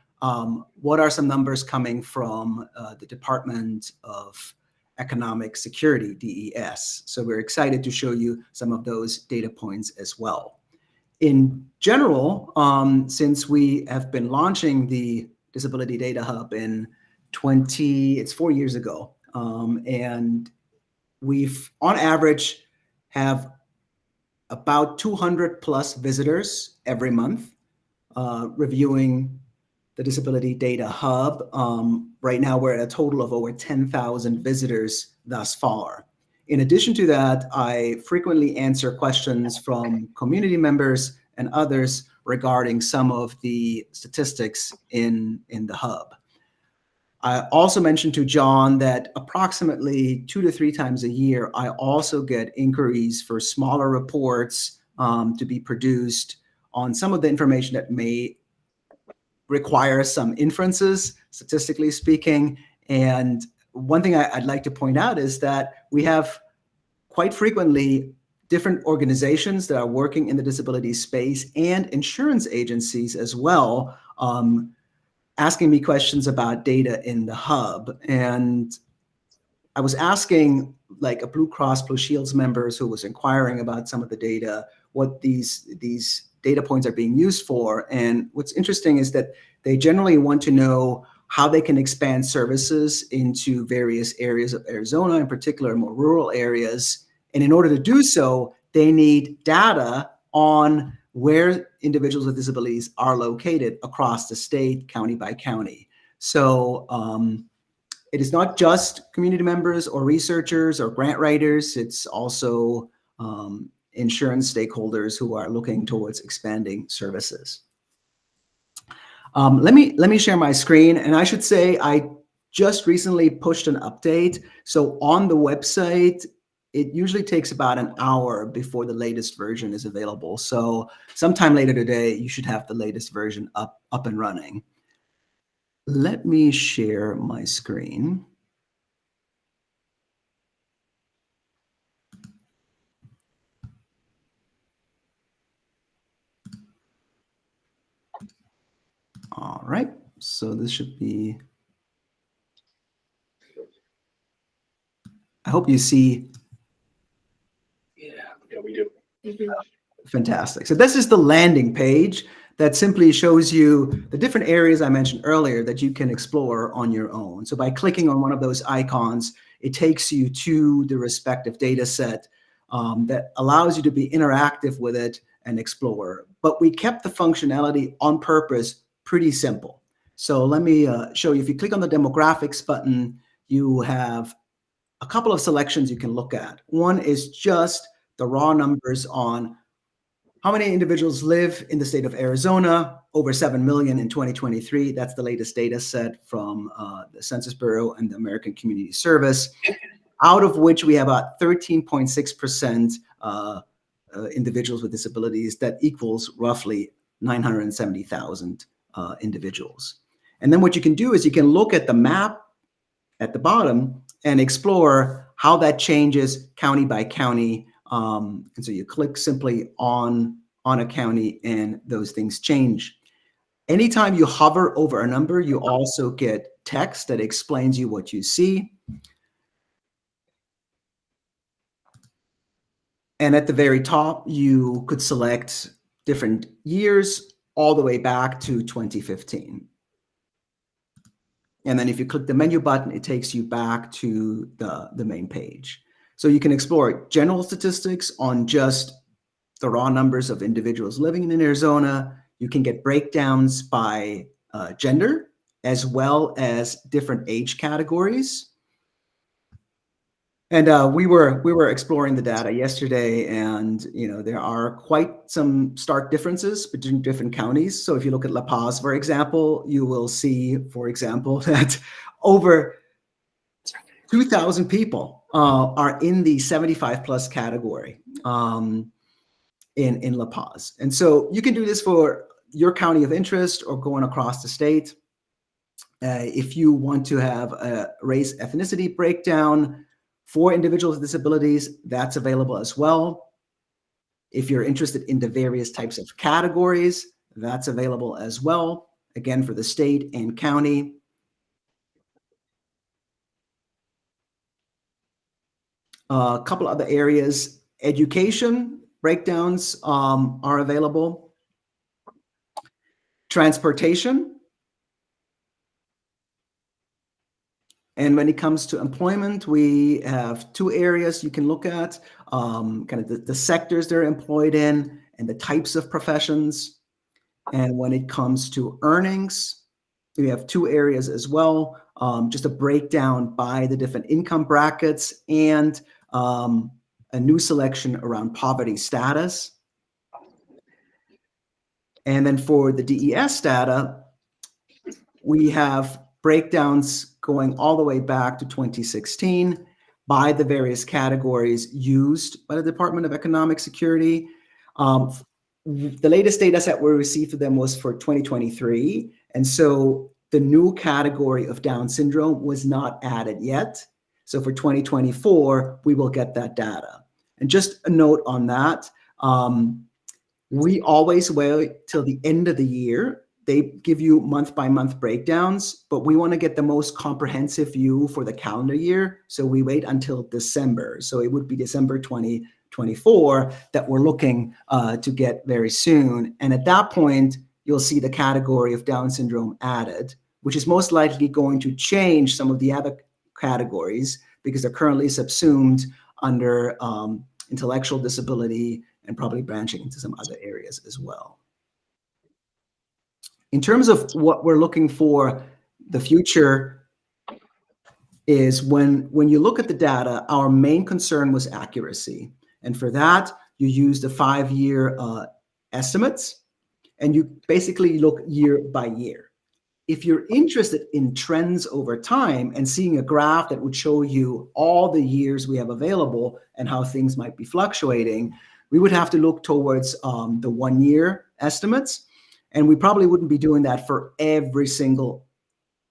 what are some numbers coming from the Department of Economic Security, DES. So we're excited to show you some of those data points as well. In general, since we have been launching the Disability Data Hub it's 4 years ago, and we've on average have about 200 plus visitors every month reviewing the Disability Data Hub. Right now, we're at a total of over 10,000 visitors thus far. In addition to that, I frequently answer questions from community members and others regarding some of the statistics in the hub. I also mentioned to John that approximately 2 to 3 times a year, I also get inquiries for smaller reports to be produced on some of the information that may require some inferences, statistically speaking. And one thing I'd like to point out is that we have quite frequently different organizations that are working in the disability space and insurance agencies as well, asking me questions about data in the hub. And I was asking like a Blue Cross Blue Shields members who was inquiring about some of the data, what these data points are being used for. And what's interesting is that they generally want to know how they can expand services into various areas of Arizona, in particular more rural areas. And in order to do so, they need data on where individuals with disabilities are located across the state, county by county. So it is not just community members or researchers or grant writers, it's also insurance stakeholders who are looking towards expanding services. Let me share my screen, and I should say I just recently pushed an update. So on the website, it usually takes about an hour before the latest version is available. So sometime later today, you should have the latest version up and running. Let me share my screen. All right, so this should be, I hope you see. Yeah, we do. Fantastic. So this is the landing page that simply shows you the different areas I mentioned earlier that you can explore on your own. So by clicking on one of those icons, it takes you to the respective data set that allows you to be interactive with it and explore. But we kept the functionality on purpose pretty simple. So let me show you. If you click on the demographics button, you have a couple of selections you can look at. One is just the raw numbers on how many individuals live in the state of Arizona, over 7 million in 2023. That's the latest data set from the Census Bureau and the American Community Service, out of which we have about 13.6% individuals with disabilities. That equals roughly 970,000 individuals. And then what you can do is you can look at the map at the bottom and explore how that changes county by county. And so you click simply on a county and those things change. Anytime you hover over a number, you also get text that explains you what you see. And at the very top, you could select different years all the way back to 2015. And then if you click the menu button, it takes you back to the main page. So you can explore general statistics on just the raw numbers of individuals living in Arizona. You can get breakdowns by gender, as well as different age categories. And we were exploring the data yesterday, and there are quite some stark differences between different counties. So if you look at La Paz, for example, you will see, for example, that over 2,000 people are in the 75 plus category in La Paz. And so you can do this for your county of interest or going across the state. If you want to have a race ethnicity breakdown for individuals with disabilities, that's available as well. If you're interested in the various types of categories, that's available as well, again, for the state and county. A couple other areas, education breakdowns are available. Transportation. And when it comes to employment, we have two areas you can look at, kind of the sectors they're employed in and the types of professions. And when it comes to earnings, we have two areas as well, just a breakdown by the different income brackets and a new selection around poverty status. And then for the DES data, we have breakdowns going all the way back to 2016 by the various categories used by the Department of Economic Security. The latest data set we received for them was for 2023. And so the new category of Down syndrome was not added yet. So for 2024, we will get that data. And just a note on that, we always wait till the end of the year. They give you month by month breakdowns, but we want to get the most comprehensive view for the calendar year. So we wait until December. So it would be December 2024 that we're looking to get very soon. And at that point, you'll see the category of Down syndrome added, which is most likely going to change some of the other categories because they're currently subsumed under intellectual disability and probably branching into some other areas as well. In terms of what we're looking for the future is when you look at the data, our main concern was accuracy. And for that, you use the 5-year estimates, and you basically look year by year. If you're interested in trends over time and seeing a graph that would show you all the years we have available and how things might be fluctuating, we would have to look towards the 1-year estimates. And we probably wouldn't be doing that for every single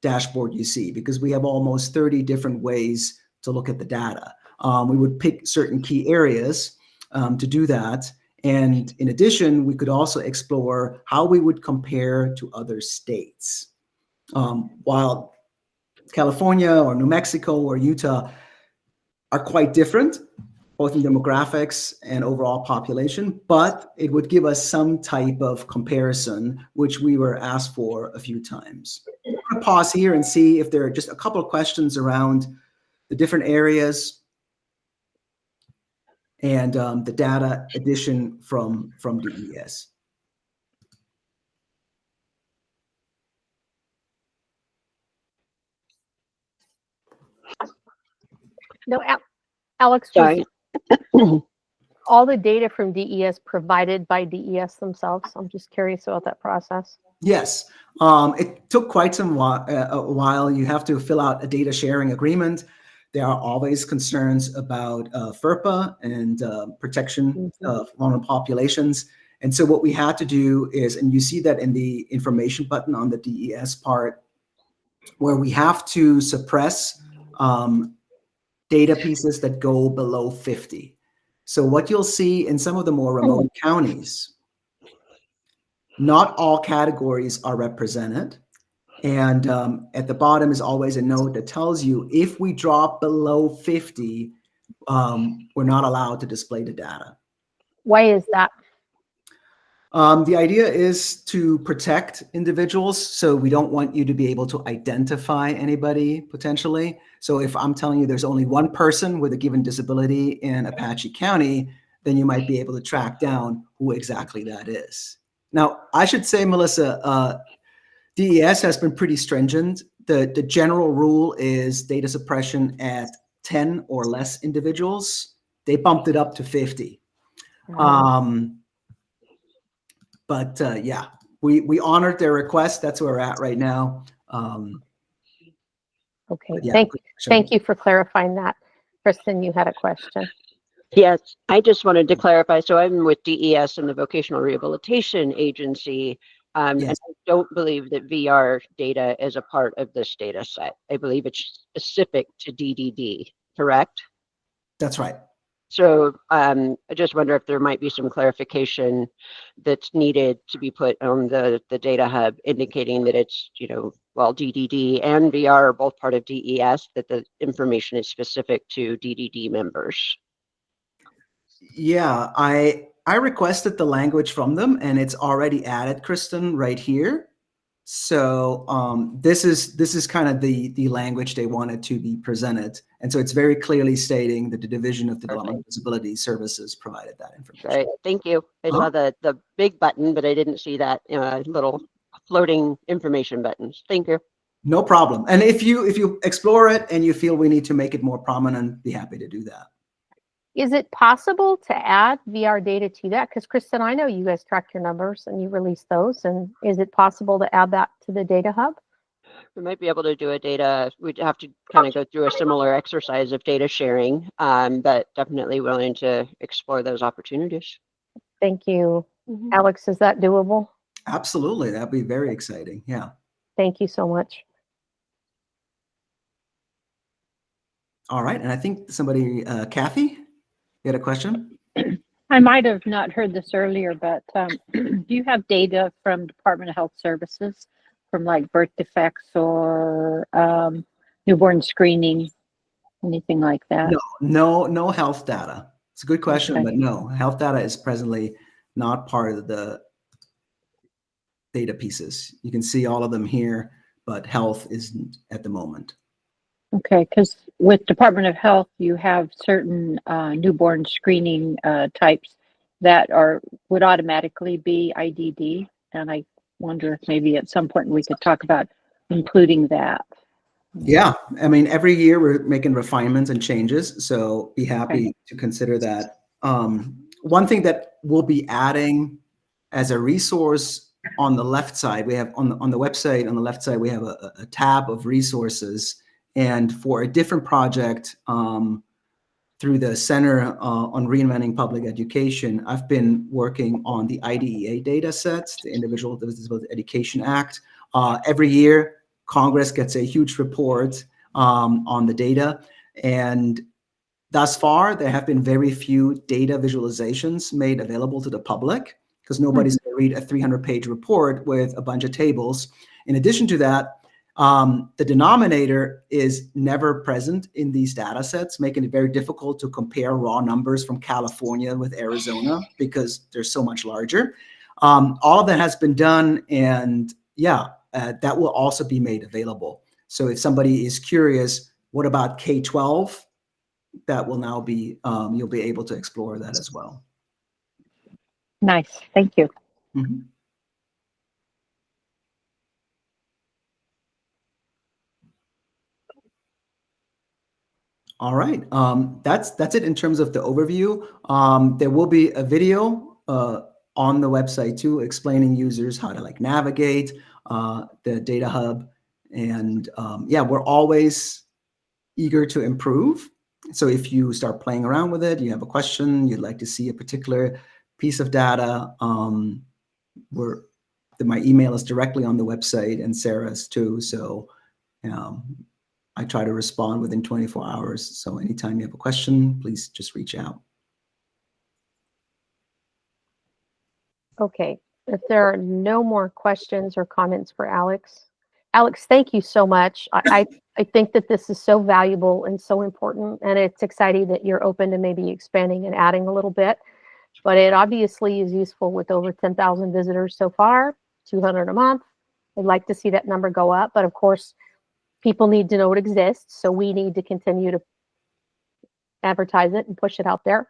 dashboard you see, because we have almost 30 different ways to look at the data. We would pick certain key areas to do that. And in addition, we could also explore how we would compare to other states. While California or New Mexico or Utah are quite different, both in demographics and overall population, but it would give us some type of comparison, which we were asked for a few times. I'm going to pause here and see if there are just a couple of questions around the different areas and the data addition from DES. No, Alex, Sorry. all the data from DES provided by DES themselves? I'm just curious about that process. Yes, it took quite a while. You have to fill out a data sharing agreement. There are always concerns about FERPA and protection of vulnerable populations. And so what we had to do is, and you see that in the information button on the DES part, where we have to suppress data pieces that go below 50. So what you'll see in some of the more remote counties, not all categories are represented. And at the bottom is always a note that tells you if we drop below 50, we're not allowed to display the data. Why is that? The idea is to protect individuals. So we don't want you to be able to identify anybody potentially. So if I'm telling you there's only one person with a given disability in Apache County, then you might be able to track down who exactly that is. Now, I should say, Melissa, DES has been pretty stringent. The general rule is data suppression at 10 or less individuals. They bumped it up to 50. But yeah, we honored their request. That's where we're at right now. Okay, yeah, thank you for clarifying that. Kristen, you had a question. Yes, I just wanted to clarify. So I'm with DES and the Vocational Rehabilitation Agency. And I don't believe that VR data is a part of this data set. I believe it's specific to DDD, correct? That's right. So I just wonder if there might be some clarification that's needed to be put on the data hub, indicating that it's, while DDD and VR are both part of DES, that the information is specific to DDD members. Yeah, I requested the language from them, and it's already added, Kristen, right here. So this is kind of the language they wanted to be presented, and so it's very clearly stating that the Division of Developmental Disability Services provided that information. Right. Thank you. I saw the big button, but I didn't see that little floating information buttons. Thank you. No problem. And if you explore it and you feel we need to make it more prominent, be happy to do that. Is it possible to add VR data to that? Because Kristen, I know you guys track your numbers and you release those. And is it possible to add that to the data hub? We might be able to do we'd have to kind of go through a similar exercise of data sharing, but definitely willing to explore those opportunities. Thank you. Alex, is that doable? Absolutely. That'd be very exciting. Yeah. Thank you so much. All right. And I think somebody, Kathy, you had a question? I might have not heard this earlier, but do you have data from Department of Health Services from like birth defects or newborn screening, anything like that? No health data. It's a good question, Okay. but no, health data is presently not part of the data pieces. You can see all of them here, but health isn't at the moment. Okay, because with Department of Health, you have certain newborn screening types that would automatically be IDD, and I wonder if maybe at some point we could talk about including that. Yeah, I mean, every year we're making refinements and changes, so be happy to consider that. One thing that we'll be adding as a resource on the left side, we have on the website on the left side, we have a tab of resources. And for a different project through the Center on Reinventing Public Education, I've been working on the IDEA data sets, the Individual with Disability Education Act. Every year, Congress gets a huge report on the data. And thus far, there have been very few data visualizations made available to the public because nobody's going to read a 300-page report with a bunch of tables. In addition to that, the denominator is never present in these data sets, making it very difficult to compare raw numbers from California with Arizona because they're so much larger. All of that has been done, and yeah, that will also be made available. So if somebody is curious, what about K-12? That will now be, you'll be able to explore that as well. Nice, thank you. Mm-hmm. All right, that's it in terms of the overview. There will be a video on the website too, explaining users how to like navigate the data hub. And yeah, we're always eager to improve. So if you start playing around with it, you have a question, you'd like to see a particular piece of data, my email is directly on the website and Sarah's too. So I try to respond within 24 hours. So anytime you have a question, please just reach out. Okay, if there are no more questions or comments for Alex, thank you so much. I think that this is so valuable and so important, and it's exciting that you're open to maybe expanding and adding a little bit. But it obviously is useful with over 10,000 visitors so far, 200 a month. I'd like to see that number go up, but of course, people need to know it exists, so we need to continue to advertise it and push it out there.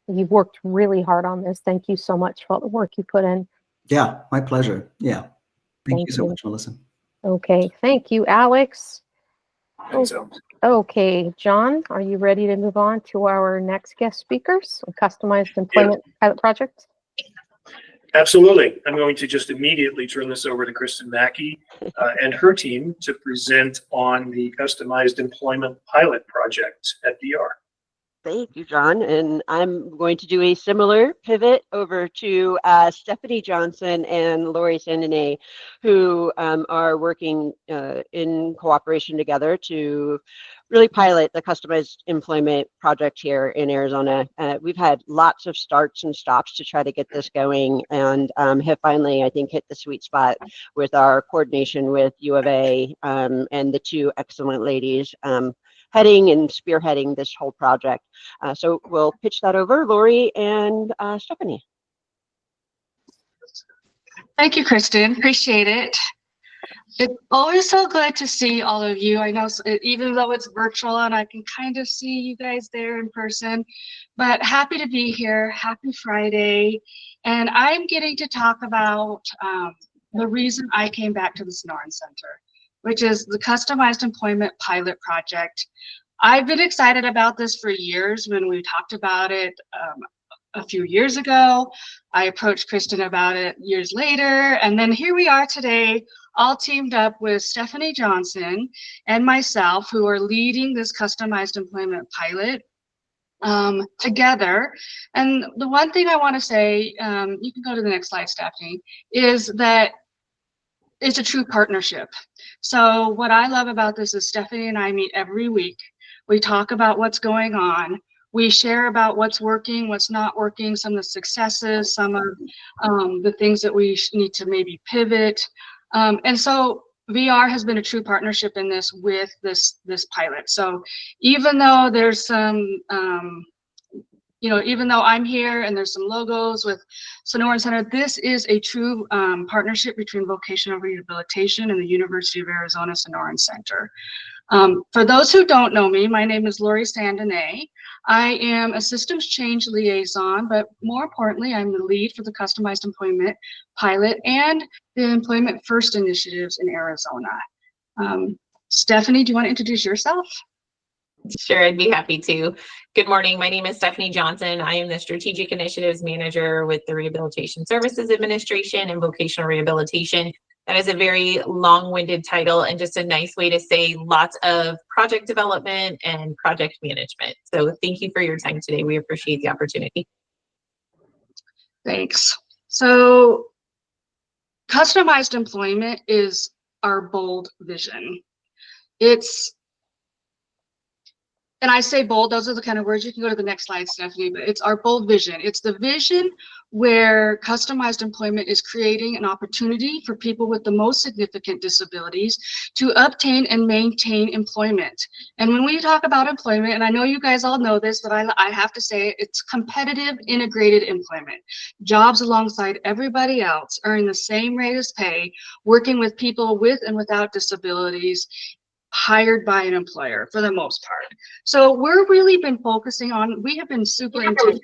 You've worked really hard on this. Thank you so much for all the work you put in. Yeah, my pleasure. Yeah. Thank you so much, Melissa. Okay, thank you, Alex. So. Okay, John, are you ready to move on to our next guest speakers, a customized employment pilot project? Absolutely. I'm going to just immediately turn this over to Kristen Mackey and her team to present on the customized employment pilot project at DR. Thank you, John. And I'm going to do a similar pivot over to Stephanie Johnson and Lori Sandine, who are working in cooperation together to really pilot the customized employment project here in Arizona. We've had lots of starts and stops to try to get this going, and have finally, I think, hit the sweet spot with our coordination with U of A and the two excellent ladies heading and spearheading this whole project. So we'll pitch that over, Lori and Stephanie. Thank you, Kristen. Appreciate it. It's always so good to see all of you. I know even though it's virtual and I can kind of see you guys there in person, but happy to be here. Happy Friday. And I'm getting to talk about the reason I came back to the Sonoran Center, which is the Customized Employment Pilot Project. I've been excited about this for years. When we talked about it a few years ago, I approached Kristen about it years later, and then here we are today, all teamed up with Stephanie Johnson and myself, who are leading this Customized Employment Pilot together. And the one thing I want to say, you can go to the next slide, Stephanie, is that it's a true partnership. So what I love about this is Stephanie and I meet every week. We talk about what's going on. We share about what's working, what's not working, some of the successes, some of the things that we need to maybe pivot. And so VR has been a true partnership in this with this pilot. So even though there's some you know, even though I'm here and there's some logos with Sonoran Center, this is a true partnership between vocational rehabilitation and the University of Arizona Sonoran Center. For those who don't know me, my name is Lori Sandonay. I am a systems change liaison, but more importantly, I'm the lead for the customized employment pilot and the employment first initiatives in Arizona. Stephanie, do you want to introduce yourself? Sure, I'd be happy to. Good morning. My name is Stephanie Johnson. I am the Strategic Initiatives Manager with the Rehabilitation Services Administration and Vocational Rehabilitation. That is a very long-winded title and just a nice way to say lots of project development and project management. So thank you for your time today. We appreciate the opportunity. Thanks. So customized employment is our bold vision. And I say bold, those are the kind of words, you can go to the next slide, Stephanie, but it's our bold vision. It's the vision where customized employment is creating an opportunity for people with the most significant disabilities to obtain and maintain employment. And when we talk about employment, and I know you guys all know this, but I have to say it's competitive integrated employment. Jobs alongside everybody else, earning the same rate as pay, working with people with and without disabilities, hired by an employer for the most part. So we're really been focusing on, we have been super intentional,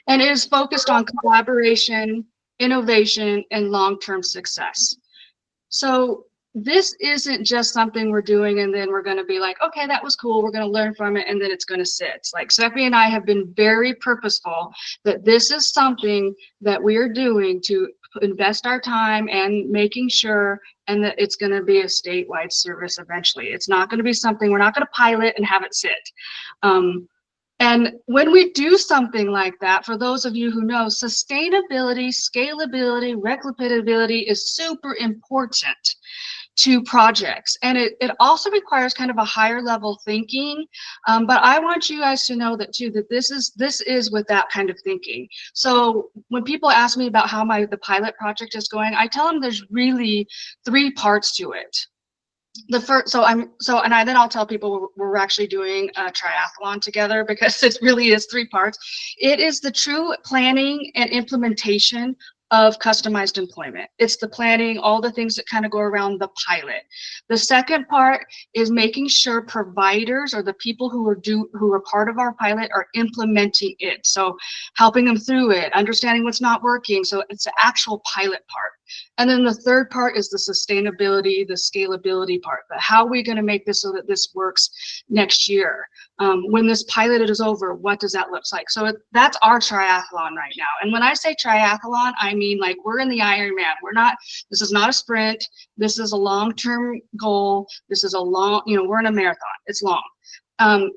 and it is focused on collaboration, innovation, and long-term success. So this isn't just something we're doing and then we're going to be like, okay, that was cool, we're going to learn from it, and then it's going to sit. Like Stephanie and I have been very purposeful that this is something that we are doing to invest our time and making sure, and that it's going to be a statewide service eventually. It's not going to be something, we're not going to pilot and have it sit. And when we do something like that, for those of you who know, sustainability, scalability, replicability is super important to projects. And it also requires kind of a higher level thinking. But I want you guys to know that too, that this is with that kind of thinking. So when people ask me about how the pilot project is going, I tell them there's really 3 parts to it. The first, then I'll tell people we're actually doing a triathlon together, because it really is 3 parts. It is the true planning and implementation of customized employment. It's the planning, all the things that kind of go around the pilot. The second part is making sure providers or the people who are part of our pilot are implementing it. So helping them through it, understanding what's not working. So it's the actual pilot part. And then the third part is the sustainability, the scalability part. But how are we going to make this so that this works next year? When this pilot is over, what does that look like? So that's our triathlon right now. And when I say triathlon, I mean like we're in the Ironman. This is not a sprint. This is a long-term goal. This is a long, we're in a marathon. It's long.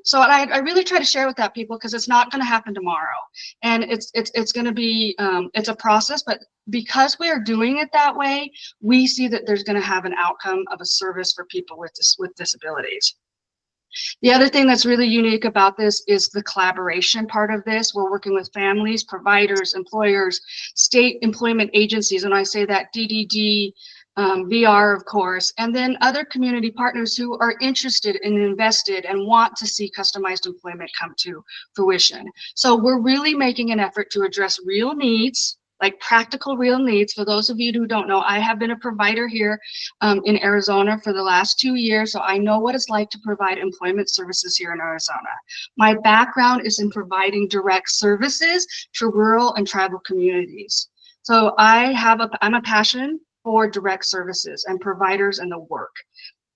So I really try to share with that people, because it's not going to happen tomorrow, and it's going to be it's a process, but because we are doing it that way, we see that there's going to have an outcome of a service for people with disabilities. The other thing that's really unique about this is the collaboration part of this. We're working with families, providers, employers, state employment agencies, and I say that DDD, VR, of course, and then other community partners who are interested and invested and want to see customized employment come to fruition. So we're really making an effort to address real needs, like practical real needs. For those of you who don't know, I have been a provider here in Arizona for the last 2 years, so I know what it's like to provide employment services here in Arizona. My background is in providing direct services to rural and tribal communities. So I'm a passion for direct services and providers and the work.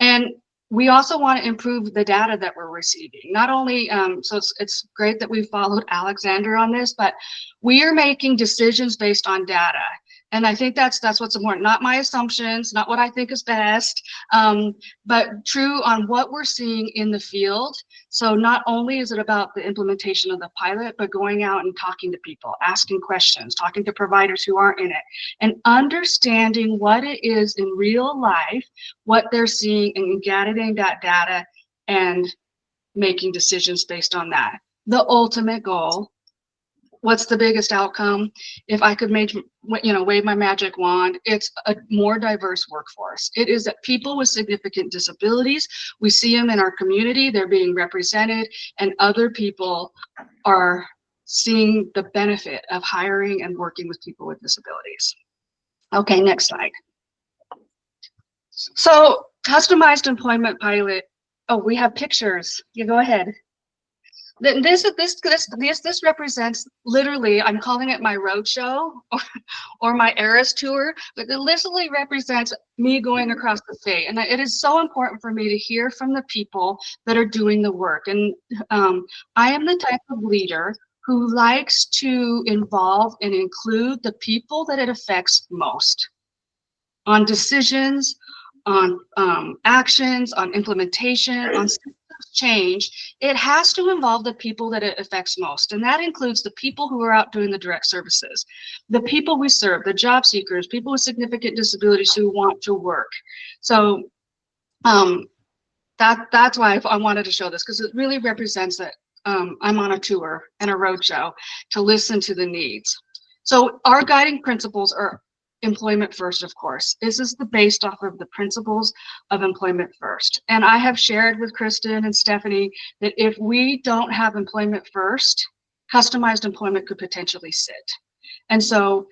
And we also want to improve the data that we're receiving. Not only, so it's great that we followed Alexander on this, but we are making decisions based on data. And I think that's what's important, not my assumptions, not what I think is best, but true on what we're seeing in the field. So not only is it about the implementation of the pilot, but going out and talking to people, asking questions, talking to providers who aren't in it, and understanding what it is in real life, what they're seeing, and gathering that data and making decisions based on that. The ultimate goal what's the biggest outcome? If I could wave my magic wand, it's a more diverse workforce. It is that people with significant disabilities, we see them in our community, they're being represented, and other people are seeing the benefit of hiring and working with people with disabilities. Okay, next slide. So customized employment pilot. Oh, we have pictures. You go ahead. This represents literally, I'm calling it my roadshow or my Eras tour, but it literally represents me going across the state. And it is so important for me to hear from the people that are doing the work. And I am the type of leader who likes to involve and include the people that it affects most on decisions, on actions, on implementation, on change. It has to involve the people that it affects most. And that includes the people who are out doing the direct services, the people we serve, the job seekers, people with significant disabilities who want to work. So that's why I wanted to show this, because it really represents that I'm on a tour and a roadshow to listen to the needs. So our guiding principles are employment first, of course. This is based off of the principles of employment first. And I have shared with Kristen and Stephanie that if we don't have employment first, customized employment could potentially sit. And so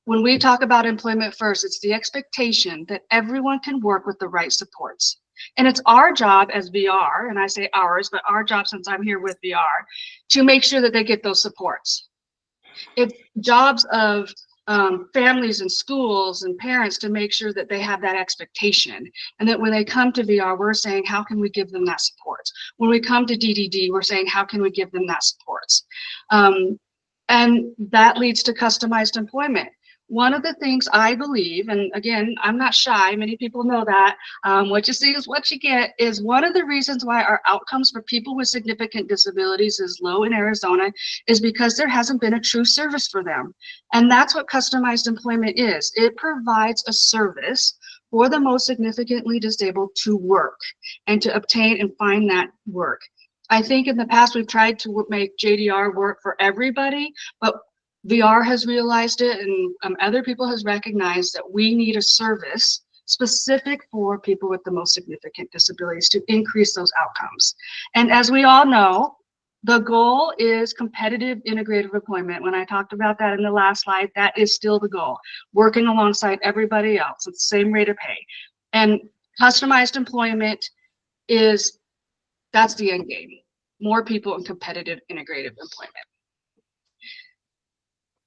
when we talk about employment first, it's the expectation that everyone can work with the right supports. And it's our job as VR, and I say ours, but our job since I'm here with VR, to make sure that they get those supports. It's jobs of families and schools and parents to make sure that they have that expectation, and that when they come to VR, we're saying, how can we give them that support? When we come to DDD, we're saying, how can we give them that support? And that leads to customized employment. One of the things I believe, and again, I'm not shy, many people know that, what you see is what you get, is one of the reasons why our outcomes for people with significant disabilities is low in Arizona is because there hasn't been a true service for them. And that's what customized employment is. It provides a service for the most significantly disabled to work and to obtain and find that work. I think in the past we've tried to make JDR work for everybody, but VR has realized it, and other people has recognized that we need a service specific for people with the most significant disabilities to increase those outcomes. And as we all know, the goal is competitive integrative employment. When I talked about that in the last slide, that is still the goal, working alongside everybody else at the same rate of pay. And customized employment that's the end game, more people in competitive integrative employment.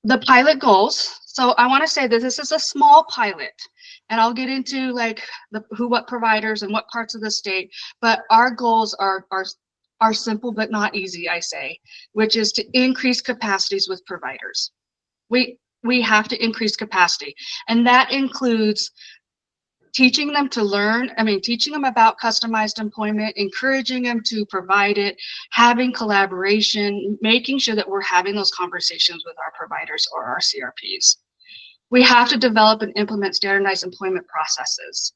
The pilot goals. So I want to say that this is a small pilot, and I'll get into like what providers and what parts of the state, but our goals are simple but not easy, I say, which is to increase capacities with providers. We have to increase capacity, and that includes teaching them to learn, teaching them about customized employment, encouraging them to provide it, having collaboration, making sure that we're having those conversations with our providers or our CRPs. We have to develop and implement standardized employment processes.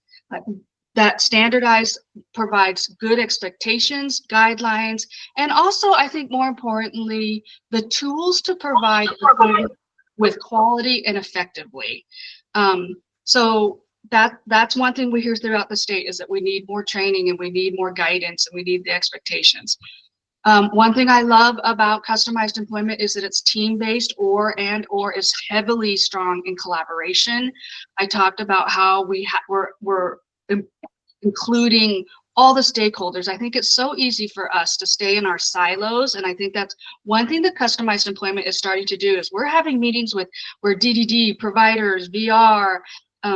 That standardized provides good expectations, guidelines, and also, I think more importantly, the tools to provide employment with quality and effectively. So that's one thing we hear throughout the state, is that we need more training and we need more guidance and we need the expectations. One thing I love about customized employment is that it's team-based or is heavily strong in collaboration. I talked about how we're including all the stakeholders. I think it's so easy for us to stay in our silos, and I think that's one thing that customized employment is starting to do, is we're having meetings where DDD, providers, VR,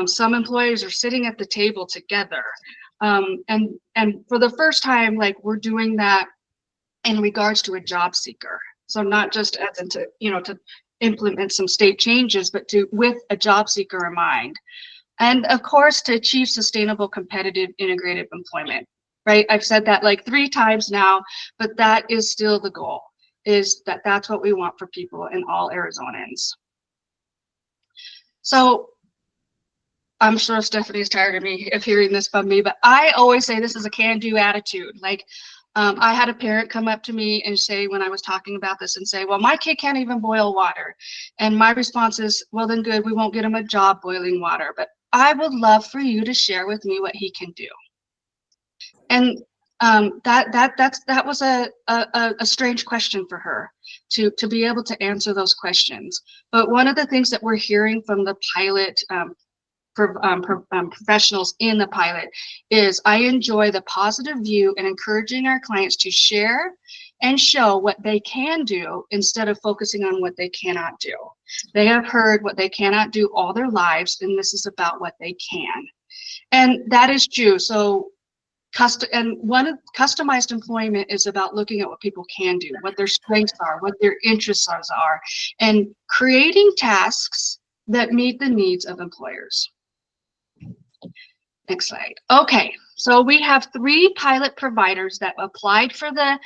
some employers are sitting at the table together. And for the first time, like, we're doing that in regards to a job seeker. So not just as into, to implement some state changes, but with a job seeker in mind. And of course, to achieve sustainable, competitive, integrative employment, right? I've said that like 3 times now, but that is still the goal, is that's what we want for people in all Arizonans. So I'm sure Stephanie's tired of hearing this from me, but I always say this is a can-do attitude. Like, I had a parent come up to me and say, when I was talking about this, and say, well, my kid can't even boil water. And my response is, well, then good, we won't get him a job boiling water. But I would love for you to share with me what he can do. And that was a strange question for her to be able to answer those questions. But one of the things that we're hearing from the pilot professionals in the pilot is, I enjoy the positive view and encouraging our clients to share and show what they can do instead of focusing on what they cannot do. They have heard what they cannot do all their lives, and this is about what they can. And that is true. So customized employment is about looking at what people can do, what their strengths are, what their interests are, and creating tasks that meet the needs of employers. Next slide. Okay, so we have 3 pilot providers that applied for the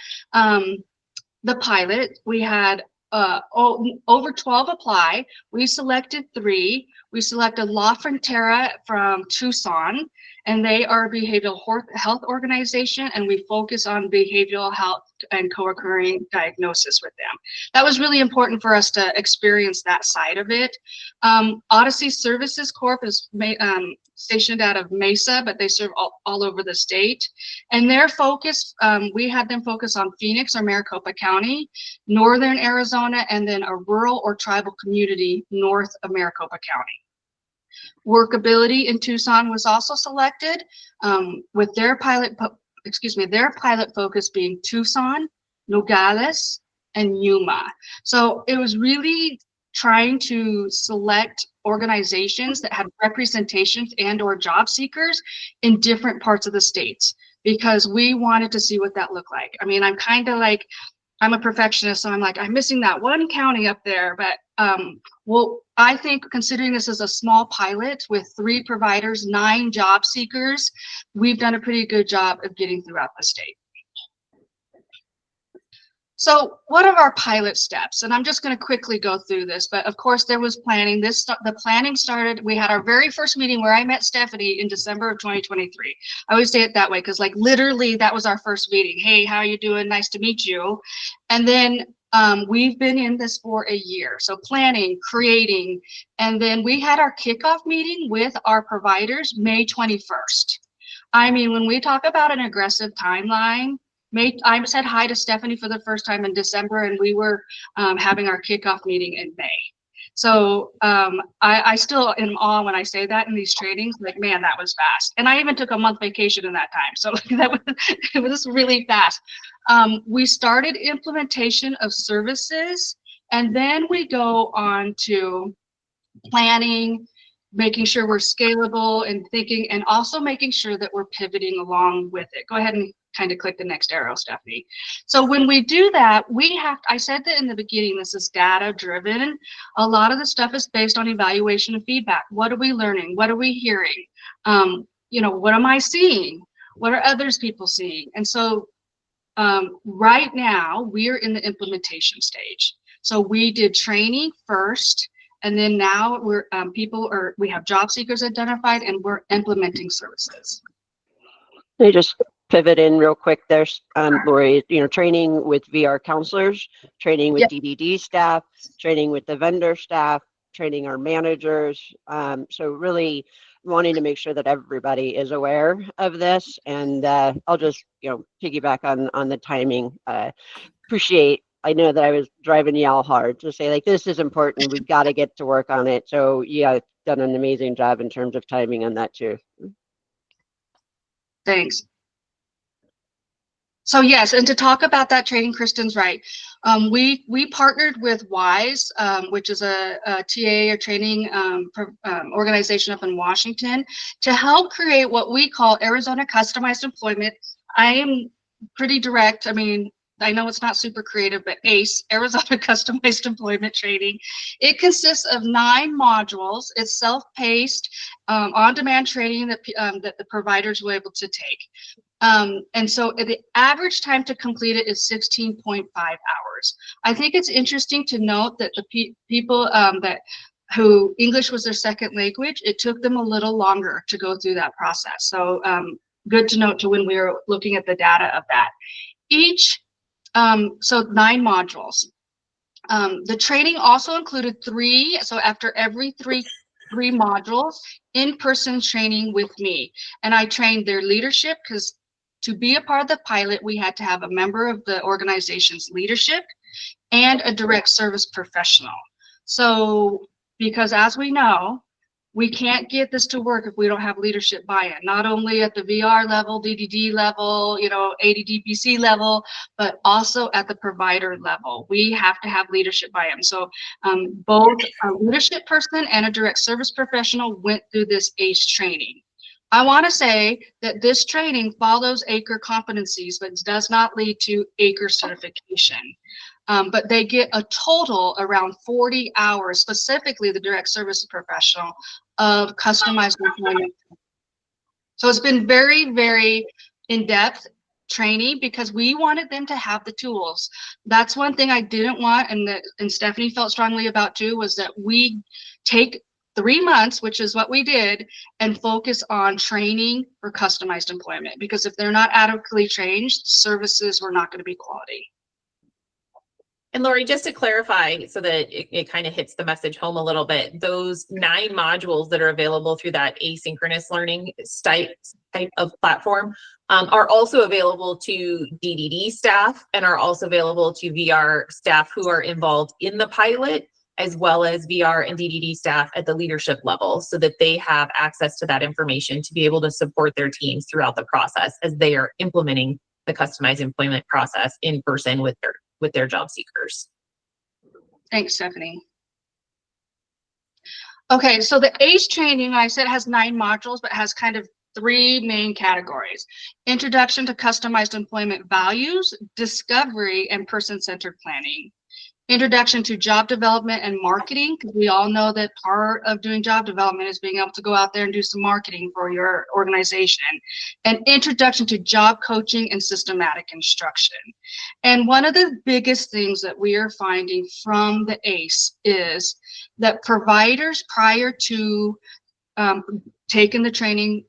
pilot. We had over 12 apply. We selected 3. We selected La Frontera from Tucson, and they are a behavioral health organization, and we focus on behavioral health and co-occurring diagnosis with them. That was really important for us to experience that side of it. Odyssey Services Corp is stationed out of Mesa, but they serve all over the state. And their focus, we had them focus on Phoenix or Maricopa County, northern Arizona, and then a rural or tribal community north of Maricopa County. Workability in Tucson was also selected, with their pilot focus being Tucson, Nogales, and Yuma. So it was really trying to select organizations that had representations and or job seekers in different parts of the states, because we wanted to see what that looked like. I mean, I'm kind of like, I'm a perfectionist, so I'm like, I'm missing that one county up there. But well, I think considering this is a small pilot with 3 providers, 9 job seekers, we've done a pretty good job of getting throughout the state. So what are our pilot steps? And I'm just going to quickly go through this, but of course there was planning. The planning started, we had our very first meeting where I met Stephanie in December of 2023. I always say it that way because like literally that was our first meeting. Hey, how are you doing? Nice to meet you. And then we've been in this for a year. So planning, creating, and then we had our kickoff meeting with our providers May 21st. I mean, when we talk about an aggressive timeline, I said hi to Stephanie for the first time in December, and we were having our kickoff meeting in May. So I still am in awe when I say that in these trainings, like, man, that was fast. And I even took a month vacation in that time. So it was really fast. We started implementation of services, and then we go on to planning, making sure we're scalable and thinking, and also making sure that we're pivoting along with it. Go ahead and kind of click the next arrow, Stephanie. So when we do that, I said that in the beginning, this is data driven. A lot of the stuff is based on evaluation and feedback. What are we learning? What are we hearing? You know, what am I seeing? What are others people seeing? And so right now we're in the implementation stage. So we did training first, and then now we have job seekers identified, and we're implementing services. Let me just pivot in real quick there, Lori. You know, training with VR counselors, training with DDD staff, training with the vendor staff, training our managers. So really wanting to make sure that everybody is aware of this. And I'll just, you know, piggyback on the timing. I know that I was driving y'all hard to say, like, this is important. We've got to get to work on it. So yeah, done an amazing job in terms of timing on that too. Thanks. So yes, and to talk about that training, Kristen's right. We partnered with WISE, which is a TA or training organization up in Washington, to help create what we call Arizona Customized Employment. I am pretty direct. I mean, I know it's not super creative, but ACE, Arizona Customized Employment Training. It consists of 9 modules. It's self-paced, on-demand training that the providers were able to take. And so the average time to complete it is 16.5 hours. I think it's interesting to note that the people who English was their second language, it took them a little longer to go through that process. So good to note to when we were looking at the data of that. Each, so 9 modules. The training also included 3, so after every three modules, in-person training with me. And I trained their leadership, because to be a part of the pilot, we had to have a member of the organization's leadership and a direct service professional. So, because as we know, we can't get this to work if we don't have leadership buy-in, not only at the VR level, DDD level, ADDPC level, but also at the provider level. We have to have leadership buy-in. So both a leadership person and a direct service professional went through this ACE training. I want to say that this training follows ACRE competencies, but does not lead to ACRE certification. But they get a total around 40 hours, specifically the direct service professional, of customized employment. So it's been very, very in-depth training because we wanted them to have the tools. That's one thing I didn't want, and Stephanie felt strongly about too, was that we take 3 months, which is what we did, and focus on training for customized employment. Because if they're not adequately trained, services were not going to be quality. And Lori, just to clarify so that it kind of hits the message home a little bit, those 9 modules that are available through that asynchronous learning type of platform are also available to DDD staff and are also available to VR staff who are involved in the pilot, as well as VR and DDD staff at the leadership level, so that they have access to that information to be able to support their teams throughout the process as they are implementing the customized employment process in person with their job seekers. Thanks, Stephanie. Okay, so the ACE training, I said, has 9 modules, but has kind of 3 main categories: introduction to customized employment values, discovery, and person-centered planning. Introduction to job development and marketing, because we all know that part of doing job development is being able to go out there and do some marketing for your organization. And introduction to job coaching and systematic instruction. And one of the biggest things that we are finding from the ACE is that providers, prior to taking the training,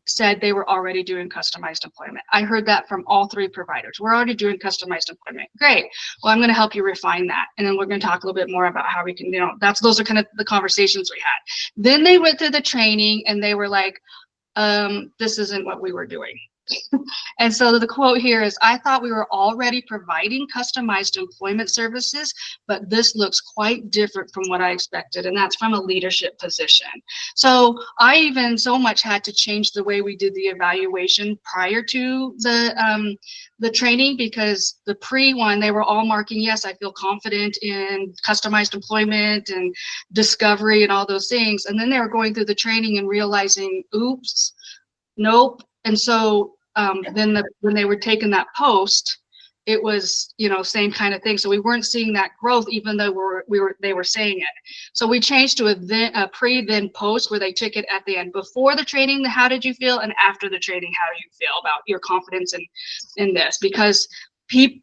said they were already doing customized employment. I heard that from all 3 providers. We're already doing customized employment. Great. Well, I'm going to help you refine that. And then we're going to talk a little bit more about how we can, those are kind of the conversations we had. Then they went through the training and they were like, this isn't what we were doing. And so the quote here is, I thought we were already providing customized employment services, but this looks quite different from what I expected. And that's from a leadership position. So I even so much had to change the way we did the evaluation prior to the training, because the pre-one, they were all marking, yes, I feel confident in customized employment and discovery and all those things. And then they were going through the training and realizing, oops, nope. And so then when they were taking that post, it was, same kind of thing. So we weren't seeing that growth, even though they were saying it. So we changed to a pre then post, where they took it at the end. Before the training, how did you feel? And after the training, how do you feel about your confidence in this? Because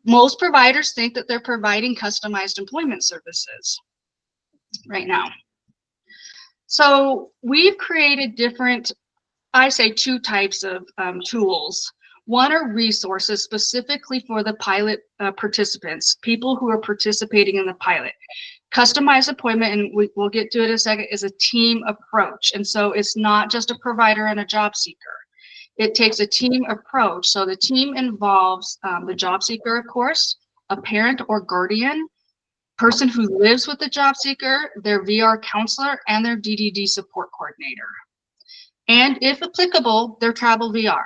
most providers think that they're providing customized employment services right now. So we've created different, I say, 2 types of tools. One are resources specifically for the pilot participants, people who are participating in the pilot. Customized appointment, and we'll get to it in a second, is a team approach. And so it's not just a provider and a job seeker. It takes a team approach. So the team involves the job seeker, of course, a parent or guardian, person who lives with the job seeker, their VR counselor, and their DDD support coordinator. And if applicable, their travel VR.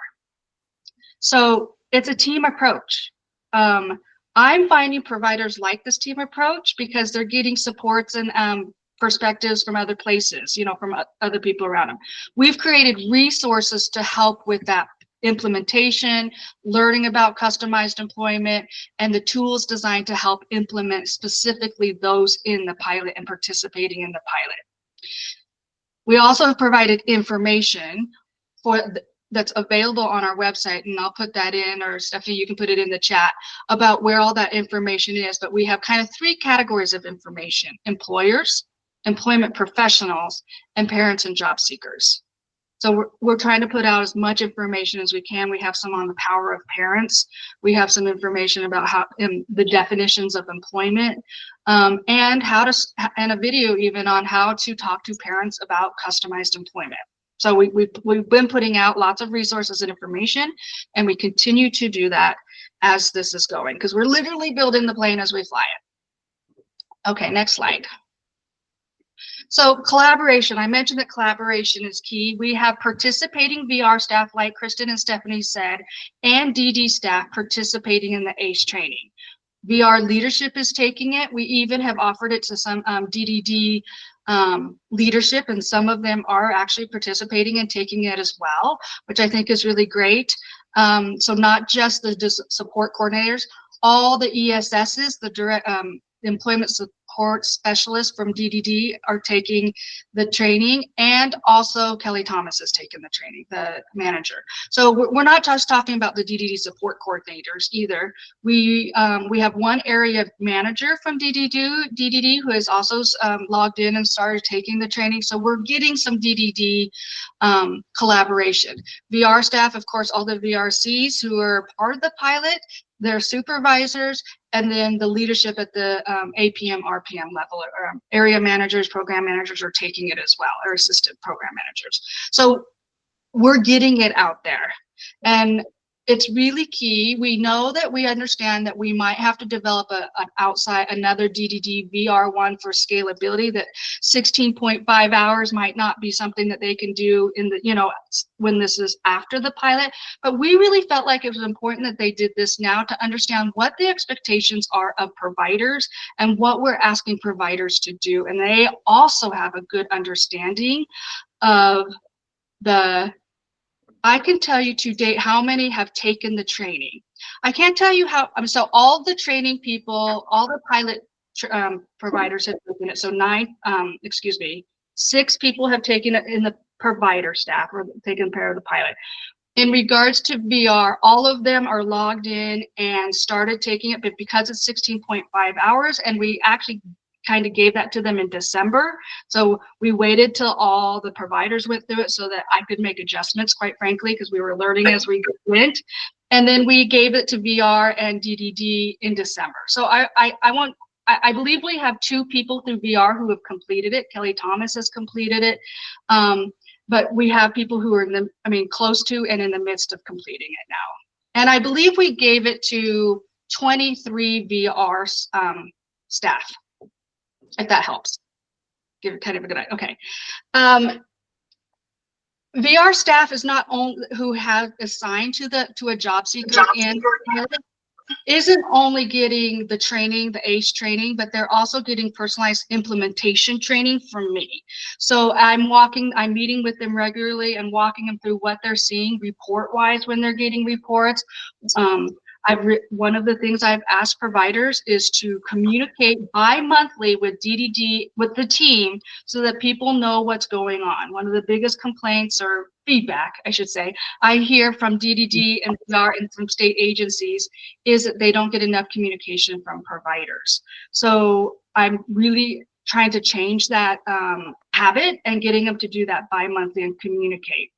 So it's a team approach. I'm finding providers like this team approach because they're getting supports and perspectives from other places, from other people around them. We've created resources to help with that implementation, learning about customized employment, and the tools designed to help implement specifically those in the pilot and participating in the pilot. We also have provided information that's available on our website, and I'll put that in, or Stephanie, you can put it in the chat, about where all that information is. But we have kind of 3 categories of information: employers, employment professionals, and parents and job seekers. So we're trying to put out as much information as we can. We have some on the power of parents. We have some information about how the definitions of employment, and and a video even on how to talk to parents about customized employment. So we've been putting out lots of resources and information, and we continue to do that as this is going, because we're literally building the plane as we fly it. Okay, next slide. So collaboration, I mentioned that collaboration is key. We have participating VR staff, like Kristen and Stephanie said, and DD staff participating in the ACE training. VR leadership is taking it. We even have offered it to some DDD leadership, and some of them are actually participating and taking it as well, which I think is really great. So not just the support coordinators, all the ESSs, the direct employment support specialists from DDD are taking the training, and also Kelly Thomas is taking the training, the manager. So we're not just talking about the DDD support coordinators either. We have one area manager from DDD who has also logged in and started taking the training. So we're getting some DDD collaboration. VR staff, of course, all the VRCs who are part of the pilot, their supervisors, and then the leadership at the APM, RPM level, or area managers, program managers are taking it as well, or assistant program managers. So we're getting it out there, and it's really key. We know that we understand that we might have to develop another DDD VR one for scalability, that 16.5 hours might not be something that they can do in the, when this is after the pilot. But we really felt like it was important that they did this now to understand what the expectations are of providers and what we're asking providers to do. And they also have a good understanding of I can tell you to date how many have taken the training. I can't tell you how, so all the training people, all the pilot providers have taken it. So 6 people have taken it in the provider staff, or taken care of the pilot. In regards to VR, all of them are logged in and started taking it, but because it's 16.5 hours, and we actually kind of gave that to them in December. So we waited till all the providers went through it so that I could make adjustments, quite frankly, because we were learning as we went. And then we gave it to VR and DDD in December. So I believe we have 2 people through VR who have completed it. Kelly Thomas has completed it. But we have people who are close to and in the midst of completing it now. And I believe we gave it to 23 VR staff, if that helps. Give it kind of a good idea. Okay. VR staff is not only who have assigned to a job seeker and isn't only getting the training, the ACE training, but they're also getting personalized implementation training from me. So I'm meeting with them regularly and walking them through what they're seeing report-wise when they're getting reports. One of the things I've asked providers is to communicate bi-monthly with DDD, with the team, so that people know what's going on. One of the biggest complaints, or feedback, I should say, I hear from DDD and VR and from state agencies is that they don't get enough communication from providers. So I'm really trying to change that habit and getting them to do that bi-monthly and communicate.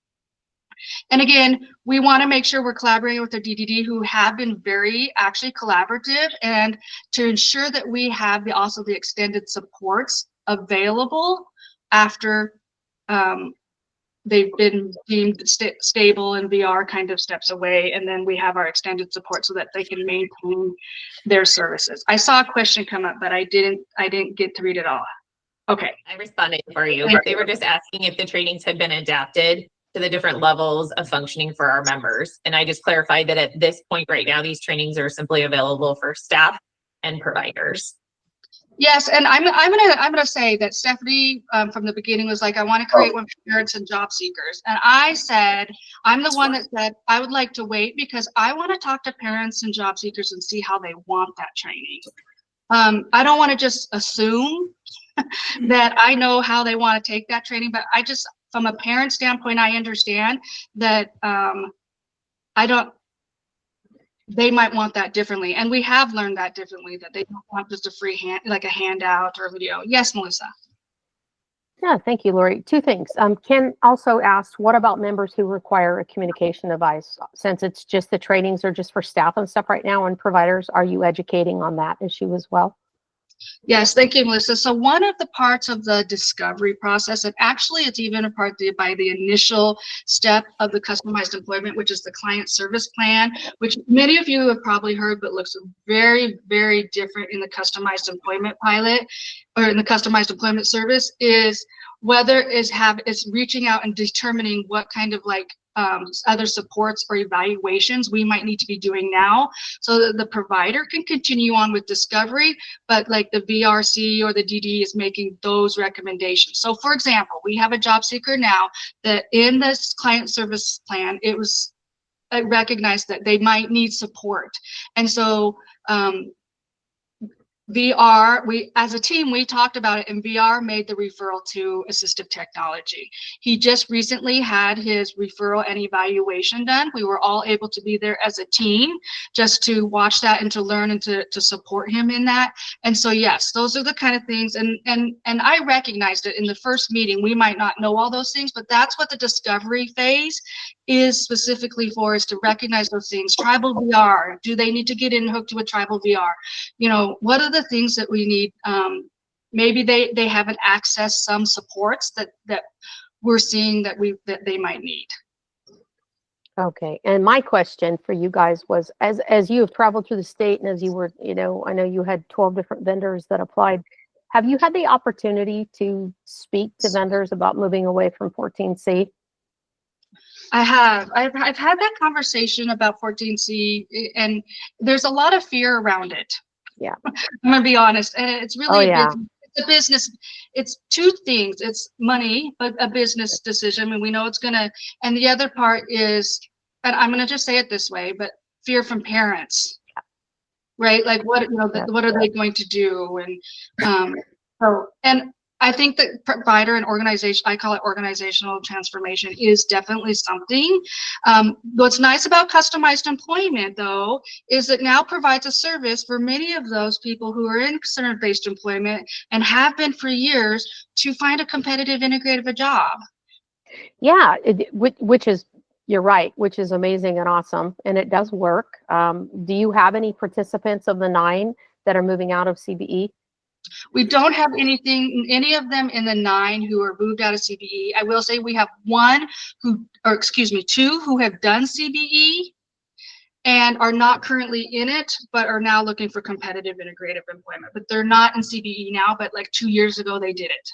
And again, we want to make sure we're collaborating with the DDD, who have been very actually collaborative, and to ensure that we have also the extended supports available after they've been deemed stable and VR kind of steps away, and then we have our extended support so that they can maintain their services. I saw a question come up, but I didn't get to read it all. Okay. I responded for you. They were just asking if the trainings had been adapted to the different levels of functioning for our members. And I just clarified that at this point right now, these trainings are simply available for staff and providers. Yes, and I'm gonna say that Stephanie from the beginning was like, I want to create one for parents and job seekers. And I said, I'm the one that said I would like to wait because I want to talk to parents and job seekers and see how they want that training. I don't want to just assume that I know how they want to take that training, but I just, from a parent standpoint, I understand that they might want that differently. And we have learned that differently, that they don't want just a free hand, like a handout or a video. Yes, Melissa. Yeah, thank you, Lori. Two things. Ken also asked, what about members who require a communication device? Since it's just the trainings are just for staff and stuff right now and providers, are you educating on that issue as well? Yes, thank you, Melissa. So one of the parts of the discovery process, and actually it's even a part by the initial step of the customized employment, which is the client service plan, which many of you have probably heard, but looks very, very different in the customized employment pilot or in the customized employment service, is whether it's reaching out and determining what kind of other supports or evaluations we might need to be doing now so that the provider can continue on with discovery, but like the VRC or the DD is making those recommendations. So for example, we have a job seeker now that in this client service plan, it was recognized that they might need support. And so VR, as a team, we talked about it, and VR made the referral to assistive technology. He just recently had his referral and evaluation done. We were all able to be there as a team just to watch that and to learn and to support him in that. And so, yes, those are the kind of things. And I recognized it in the first meeting. We might not know all those things, but that's what the discovery phase is specifically for, is to recognize those things. Tribal VR, do they need to get in hooked to a tribal VR? You know, what are the things that we need? Maybe they haven't accessed some supports that we're seeing that they might need. Okay, and my question for you guys was, as you have traveled through the state and as you were, I know you had 12 different vendors that applied. Have you had the opportunity to speak to vendors about moving away from 14C? I have. I've had that conversation about 14C, and there's a lot of fear around it. Yeah. I'm gonna be honest, and it's really yeah. it's a business. It's two things. It's money, but a business decision, and we know it's gonna. And the other part is, and I'm gonna just say it this way, but fear from parents, right? Like what what are they going to do? And and I think that provider and organization, I call it organizational transformation, is definitely something. What's nice about customized employment, though, is it now provides a service for many of those people who are in center-based employment and have been for years to find a competitive integrative job. Yeah, which is, you're right, which is amazing and awesome, and it does work. Do you have any participants of the 9 that are moving out of CBE? We don't have any of them in the 9 who are moved out of CBE. I will say we have 2 who have done CBE and are not currently in it, but are now looking for competitive integrative employment. But they're not in CBE now, but like 2 years ago they did it.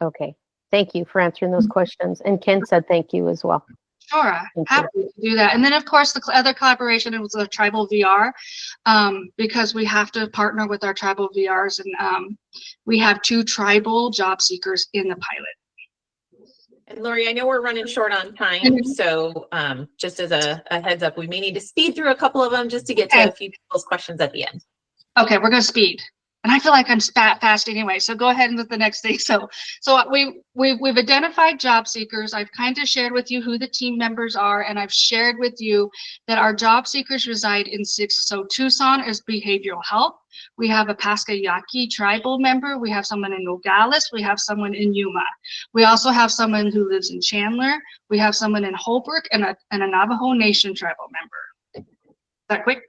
Okay, thank you for answering those questions. And Ken said thank you as well. Sure, happy to do that. And then of course the other collaboration was the tribal VR, because we have to partner with our tribal VRs, and we have 2 tribal job seekers in the pilot. And Lori, I know we're running short on time, so just as a heads up, we may need to speed through a couple of them just to get to a few people's questions at the end. Okay, we're gonna speed. And I feel like I'm fast anyway, so go ahead and with the next thing. So we've identified job seekers. I've kind of shared with you who the team members are, and I've shared with you that our job seekers reside in 6. So Tucson is behavioral health. We have a Pascayaki tribal member. We have someone in Nogales. We have someone in Yuma. We also have someone who lives in Chandler. We have someone in Holbrook and a Navajo Nation tribal member. Is that quick?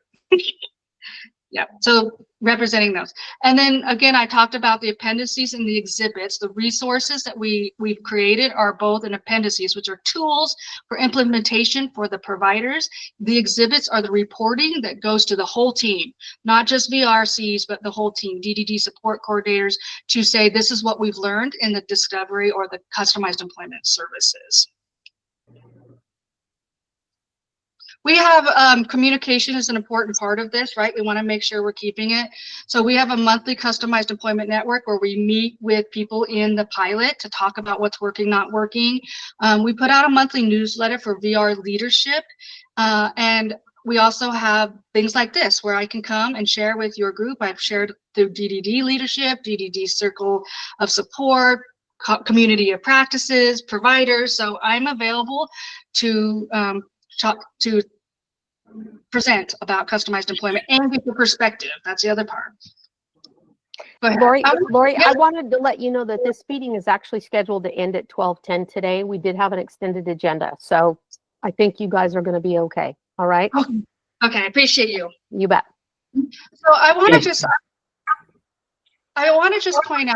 Yeah, so representing those. And then again, I talked about the appendices and the exhibits. The resources that we've created are both in appendices, which are tools for implementation for the providers. The exhibits are the reporting that goes to the whole team, not just VRCs, but the whole team, DDD support coordinators, to say this is what we've learned in the discovery or the customized employment services. We have communication is an important part of this, right? We want to make sure we're keeping it. So we have a monthly customized employment network where we meet with people in the pilot to talk about what's working, not working. We put out a monthly newsletter for VR leadership. And we also have things like this where I can come and share with your group. I've shared through DDD leadership, DDD circle of support, community of practices, providers. So I'm available to present about customized employment and give the perspective. That's the other part. Go ahead. Lori, yeah. I wanted to let you know that this meeting is actually scheduled to end at 12:10 today. We did have an extended agenda, so I think you guys are going to be okay. All right? Okay, I appreciate you. You bet. So I want to just point out,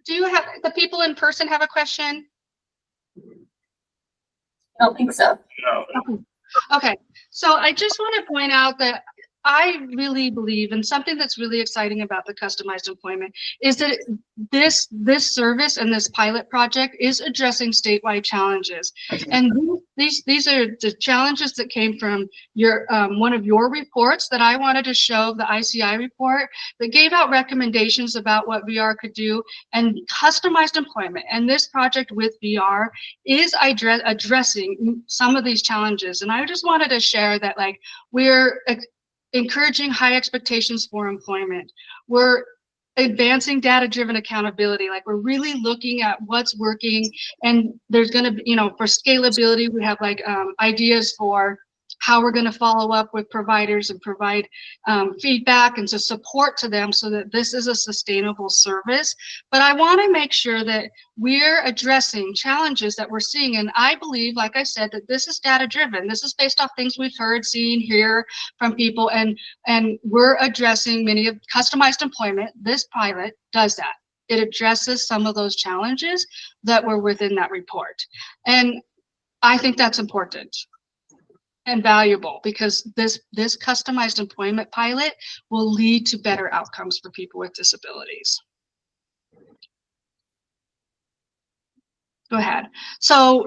do you have, the people in person have a question? I don't think so. Okay, so I just want to point out that I really believe, and something that's really exciting about the customized employment is that this service and this pilot project is addressing statewide challenges. And these are the challenges that came from your one of your reports that I wanted to show, the ICI report, that gave out recommendations about what VR could do, and customized employment. And this project with VR is addressing some of these challenges. And I just wanted to share that, like, we're encouraging high expectations for employment. We're advancing data-driven accountability. Like, we're really looking at what's working, and there's going to be, for scalability, we have like ideas for how we're going to follow up with providers and provide feedback and support to them so that this is a sustainable service. But I want to make sure that we're addressing challenges that we're seeing. And I believe, like I said, that this is data driven. This is based off things we've heard, seen, hear from people, and we're addressing many of customized employment. This pilot does that. It addresses some of those challenges that were within that report. And I think that's important and valuable, because this customized employment pilot will lead to better outcomes for people with disabilities. Go ahead. So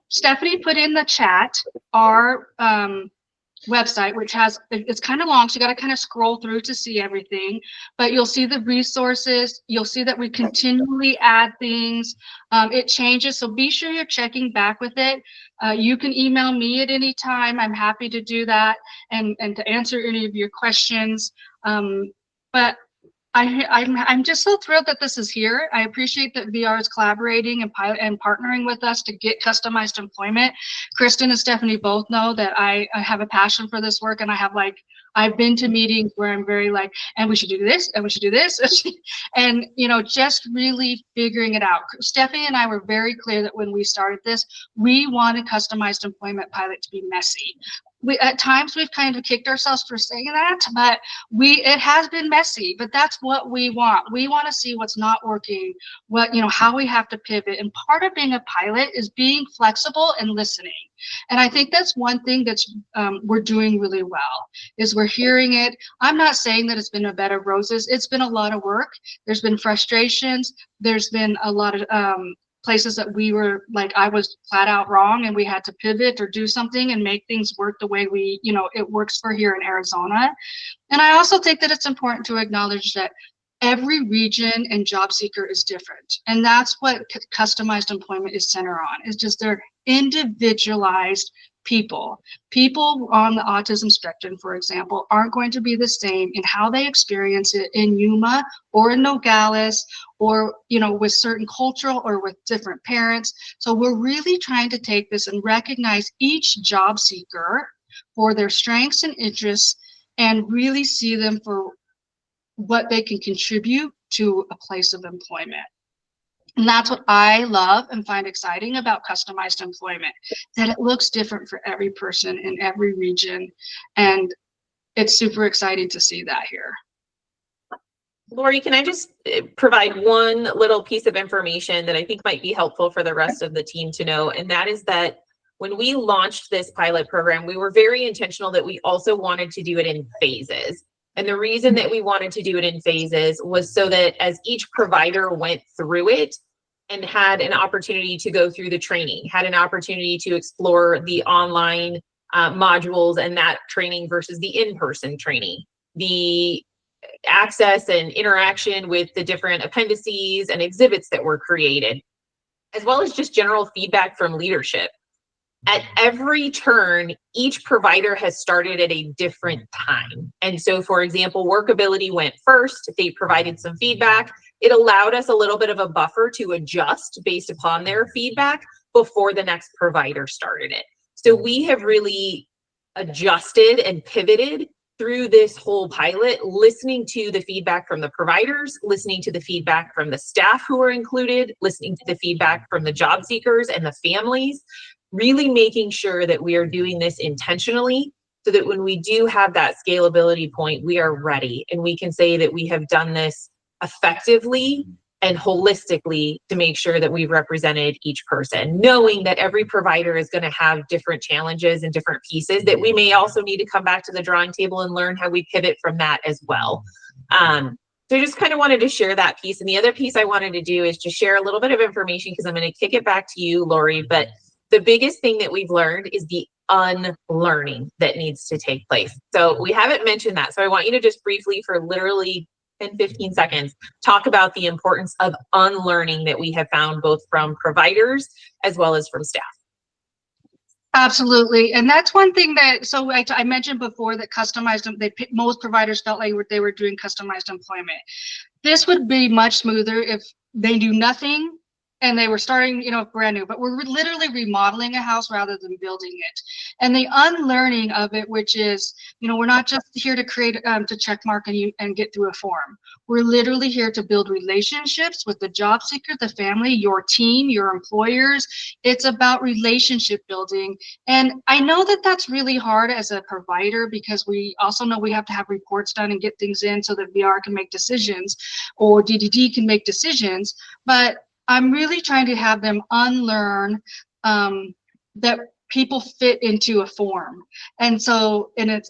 Stephanie put in the chat our website, which has, it's kind of long, so you got to kind of scroll through to see everything, but you'll see the resources. You'll see that we continually add things. It changes, so be sure you're checking back with it. You can email me at any time. I'm happy to do that and to answer any of your questions. But I'm just so thrilled that this is here. I appreciate that VR is collaborating and partnering with us to get customized employment. Kristen and Stephanie both know that I have a passion for this work, and I've been to meetings where I'm very like, and we should do this, and we should do this, and just really figuring it out. Stephanie and I were very clear that when we started this, we wanted customized employment pilot to be messy. At times we've kind of kicked ourselves for saying that, but it has been messy, but that's what we want. We want to see what's not working, how we have to pivot. And part of being a pilot is being flexible and listening. And I think that's one thing that's we're doing really well, is we're hearing it. I'm not saying that it's been a bed of roses. It's been a lot of work. There's been frustrations. There's been a lot of places that we were like, I was flat out wrong, and we had to pivot or do something and make things work the way it works for here in Arizona. And I also think that it's important to acknowledge that every region and job seeker is different. And that's what customized employment is centered on. It's just they're individualized people. People on the autism spectrum, for example, aren't going to be the same in how they experience it in Yuma or in Nogales, or with certain cultural or with different parents. So we're really trying to take this and recognize each job seeker for their strengths and interests, and really see them for what they can contribute to a place of employment. And that's what I love and find exciting about customized employment, that it looks different for every person in every region. And it's super exciting to see that here. Lori, can I just provide one little piece of information that I think might be helpful for the rest of the team to know? And that is that when we launched this pilot program, we were very intentional that we also wanted to do it in phases. And the reason that we wanted to do it in phases was so that as each provider went through it and had an opportunity to go through the training, had an opportunity to explore the online modules and that training versus the in-person training, the access and interaction with the different appendices and exhibits that were created, as well as just general feedback from leadership. At every turn, each provider has started at a different time. And so, for example, workability went first. They provided some feedback. It allowed us a little bit of a buffer to adjust based upon their feedback before the next provider started it. So we have really adjusted and pivoted through this whole pilot, listening to the feedback from the providers, listening to the feedback from the staff who are included, listening to the feedback from the job seekers and the families, really making sure that we are doing this intentionally so that when we do have that scalability point, we are ready and we can say that we have done this effectively and holistically to make sure that we've represented each person, knowing that every provider is going to have different challenges and different pieces that we may also need to come back to the drawing table and learn how we pivot from that as well. So I just kind of wanted to share that piece. And the other piece I wanted to do is just share a little bit of information because I'm going to kick it back to you, Lori. But the biggest thing that we've learned is the unlearning that needs to take place. So we haven't mentioned that. So I want you to just briefly, for literally 10, 15 seconds, talk about the importance of unlearning that we have found both from providers as well as from staff. Absolutely. And that's one thing that, so I mentioned before that most providers felt like they were doing customized employment. This would be much smoother if they do nothing and they were starting, brand new, but we're literally remodeling a house rather than building it. And the unlearning of it, which is, we're not just here to create, to check mark and get through a form. We're literally here to build relationships with the job seeker, the family, your team, your employers. It's about relationship building. And I know that that's really hard as a provider because we also know we have to have reports done and get things in so that VR can make decisions or DDD can make decisions. But I'm really trying to have them unlearn that people fit into a form, and so and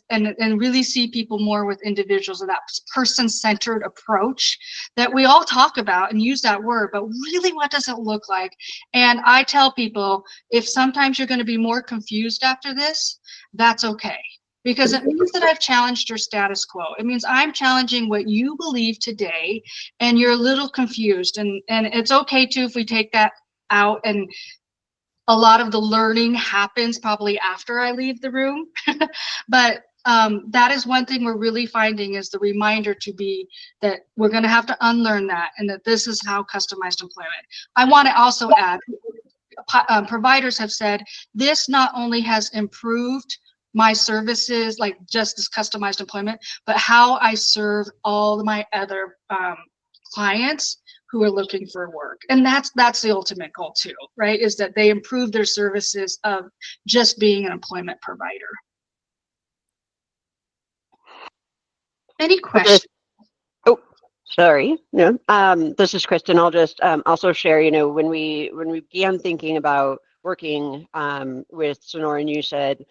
really see people more with individuals and that person-centered approach that we all talk about and use that word, but really what does it look like? And I tell people, if sometimes you're going to be more confused after this, that's okay. Because it means that I've challenged your status quo. It means I'm challenging what you believe today, and you're a little confused. And it's okay too if we take that out, and a lot of the learning happens probably after I leave the room. But that is one thing we're really finding is the reminder to be that we're going to have to unlearn that, and that this is how customized employment. I want to also add, providers have said this not only has improved my services, like just this customized employment, but how I serve all my other clients who are looking for work. And that's the ultimate goal too, right? Is that they improve their services of just being an employment provider. Any questions? Oh, sorry. No. This is Kristen. I'll just also share, when we began thinking about working with Sonora and you said,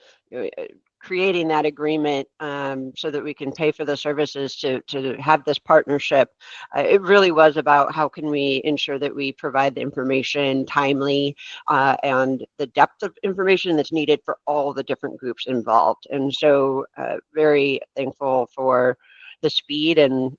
creating that agreement so that we can pay for the services to have this partnership, it really was about how can we ensure that we provide the information timely and the depth of information that's needed for all the different groups involved. And so very thankful for the speed and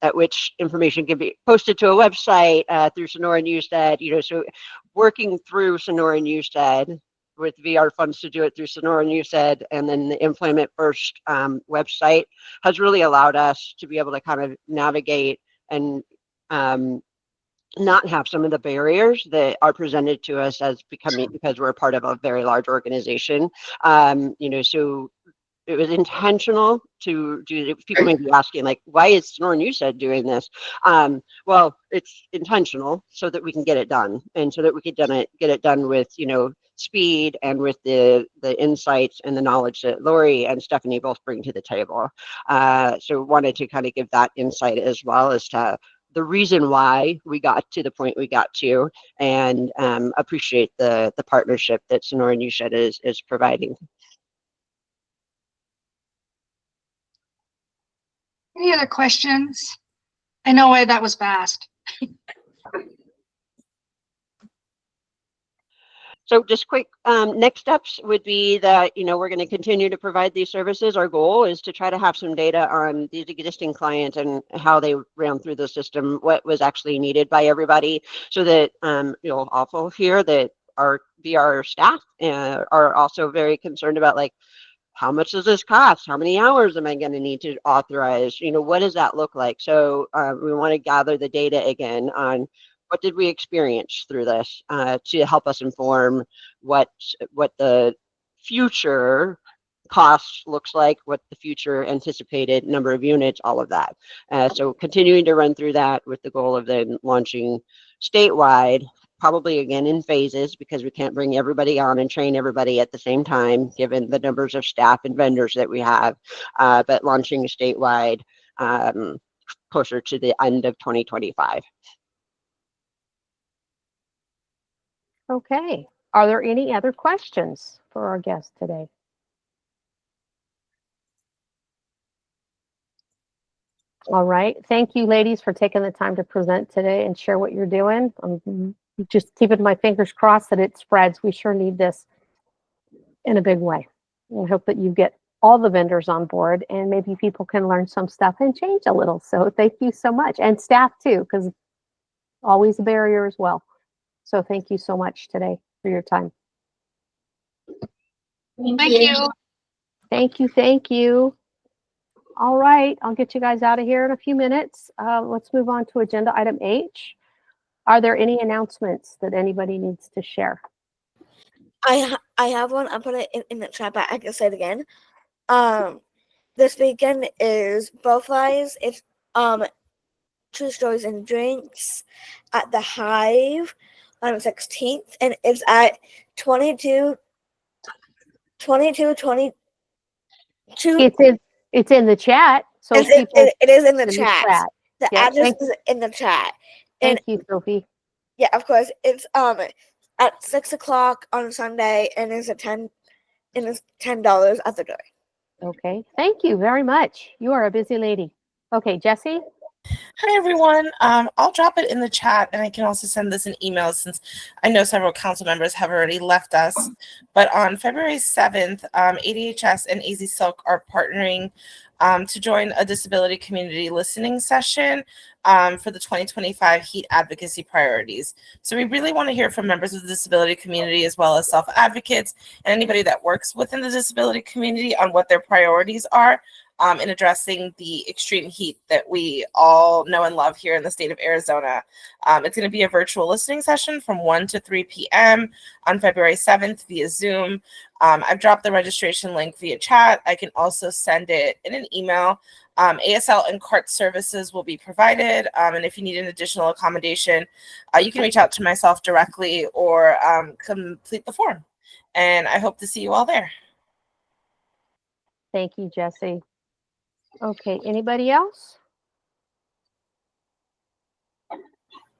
at which information can be posted to a website through Sonora and USAID, so working through Sonora and USAID with VR funds to do it through Sonora and USAID, and then the Employment First website has really allowed us to be able to kind of navigate and not have some of the barriers that are presented to us as because we're part of a very large organization. So it was intentional to do. People may be asking, like, why is Sonora and USAID doing this? Well, it's intentional so that we can get it done, and so that we can get it done with speed and with the insights and the knowledge that Lori and Stephanie both bring to the table. So wanted to kind of give that insight as well as to the reason why we got to the point we got to, and appreciate the partnership that Sonora and USAID is providing. Any other questions? I know that was fast. So just quick next steps would be that, we're going to continue to provide these services. Our goal is to try to have some data on these existing clients and how they ran through the system, what was actually needed by everybody, so that you'll also hear that our VR staff are also very concerned about, like, how much does this cost? How many hours am I going to need to authorize? What does that look like? So we want to gather the data again on what did we experience through this to help us inform what the future costs looks like, what the future anticipated number of units, all of that. So continuing to run through that with the goal of then launching statewide, probably again in phases, because we can't bring everybody on and train everybody at the same time, given the numbers of staff and vendors that we have, but launching statewide closer to the end of 2025. Okay. Are there any other questions for our guest today? All right. Thank you, ladies, for taking the time to present today and share what you're doing. I'm just keeping my fingers crossed that it spreads. We sure need this in a big way. I hope that you get all the vendors on board and maybe people can learn some stuff and change a little. So thank you so much. And staff too, because always a barrier as well. So thank you so much today for your time. Thank you. Thank you. Thank you. All right. I'll get you guys out of here in a few minutes. Let's move on to agenda item H. Are there any announcements that anybody needs to share? I have one. I put it in the chat, but I can say it again. This weekend is Bowflies. It's True Stories and Drinks at the Hive on the 16th, and it's at 22. It's in the chat. So it is in the chat. The Yeah, address is in the chat. Thank you, Sophie. Yeah, of course. It's at 6 o'clock on Sunday, and it's $10 at the door. Okay. Thank you very much. You are a busy lady. Okay, Jesse. Hi, everyone. I'll drop it in the chat, and I can also send this in email since I know several council members have already left us. But on February 7th, ADHS and AZ Silk are partnering to join a disability community listening session for the 2025 heat advocacy priorities. So we really want to hear from members of the disability community as well as self-advocates and anybody that works within the disability community on what their priorities are in addressing the extreme heat that we all know and love here in the state of Arizona. It's going to be a virtual listening session from 1 to 3 p.m. on February 7th via Zoom. I've dropped the registration link via chat. I can also send it in an email. ASL and CART services will be provided. And if you need an additional accommodation, you can reach out to myself directly or complete the form. And I hope to see you all there. Thank you, Jesse. Okay, anybody else?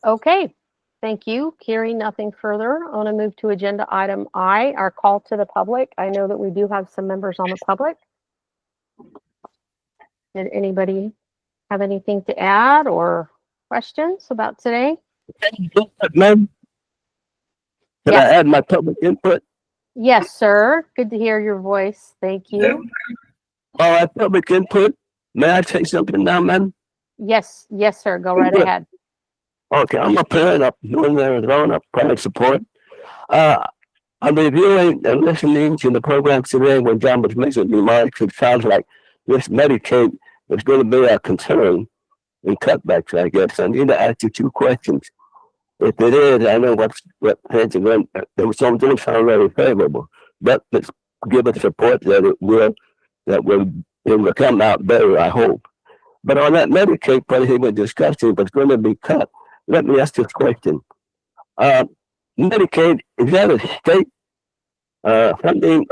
Okay, thank you. Hearing nothing further, I want to move to agenda item I, our call to the public. I know that we do have some members on the public. Did anybody have anything to add or questions about today? Ma'am, can I add my public input? Yes, sir. Good to hear your voice. Thank you. All right, public input. May I say something now, ma'am? Yes, yes, sir. Go right ahead. Okay, I'm a parent of Northern Arizona, private support. I'm reviewing and listening to the program today when John was making remarks. It sounds like this Medicaid is going to be a concern in cutbacks, I guess. I need to ask you two questions. If it is, I know what heads are going, some things sound very favorable, but let's give it support that it will come out better, I hope. But on that Medicaid part he was discussing, what's going to be cut, let me ask this question. Medicaid, is that a state funding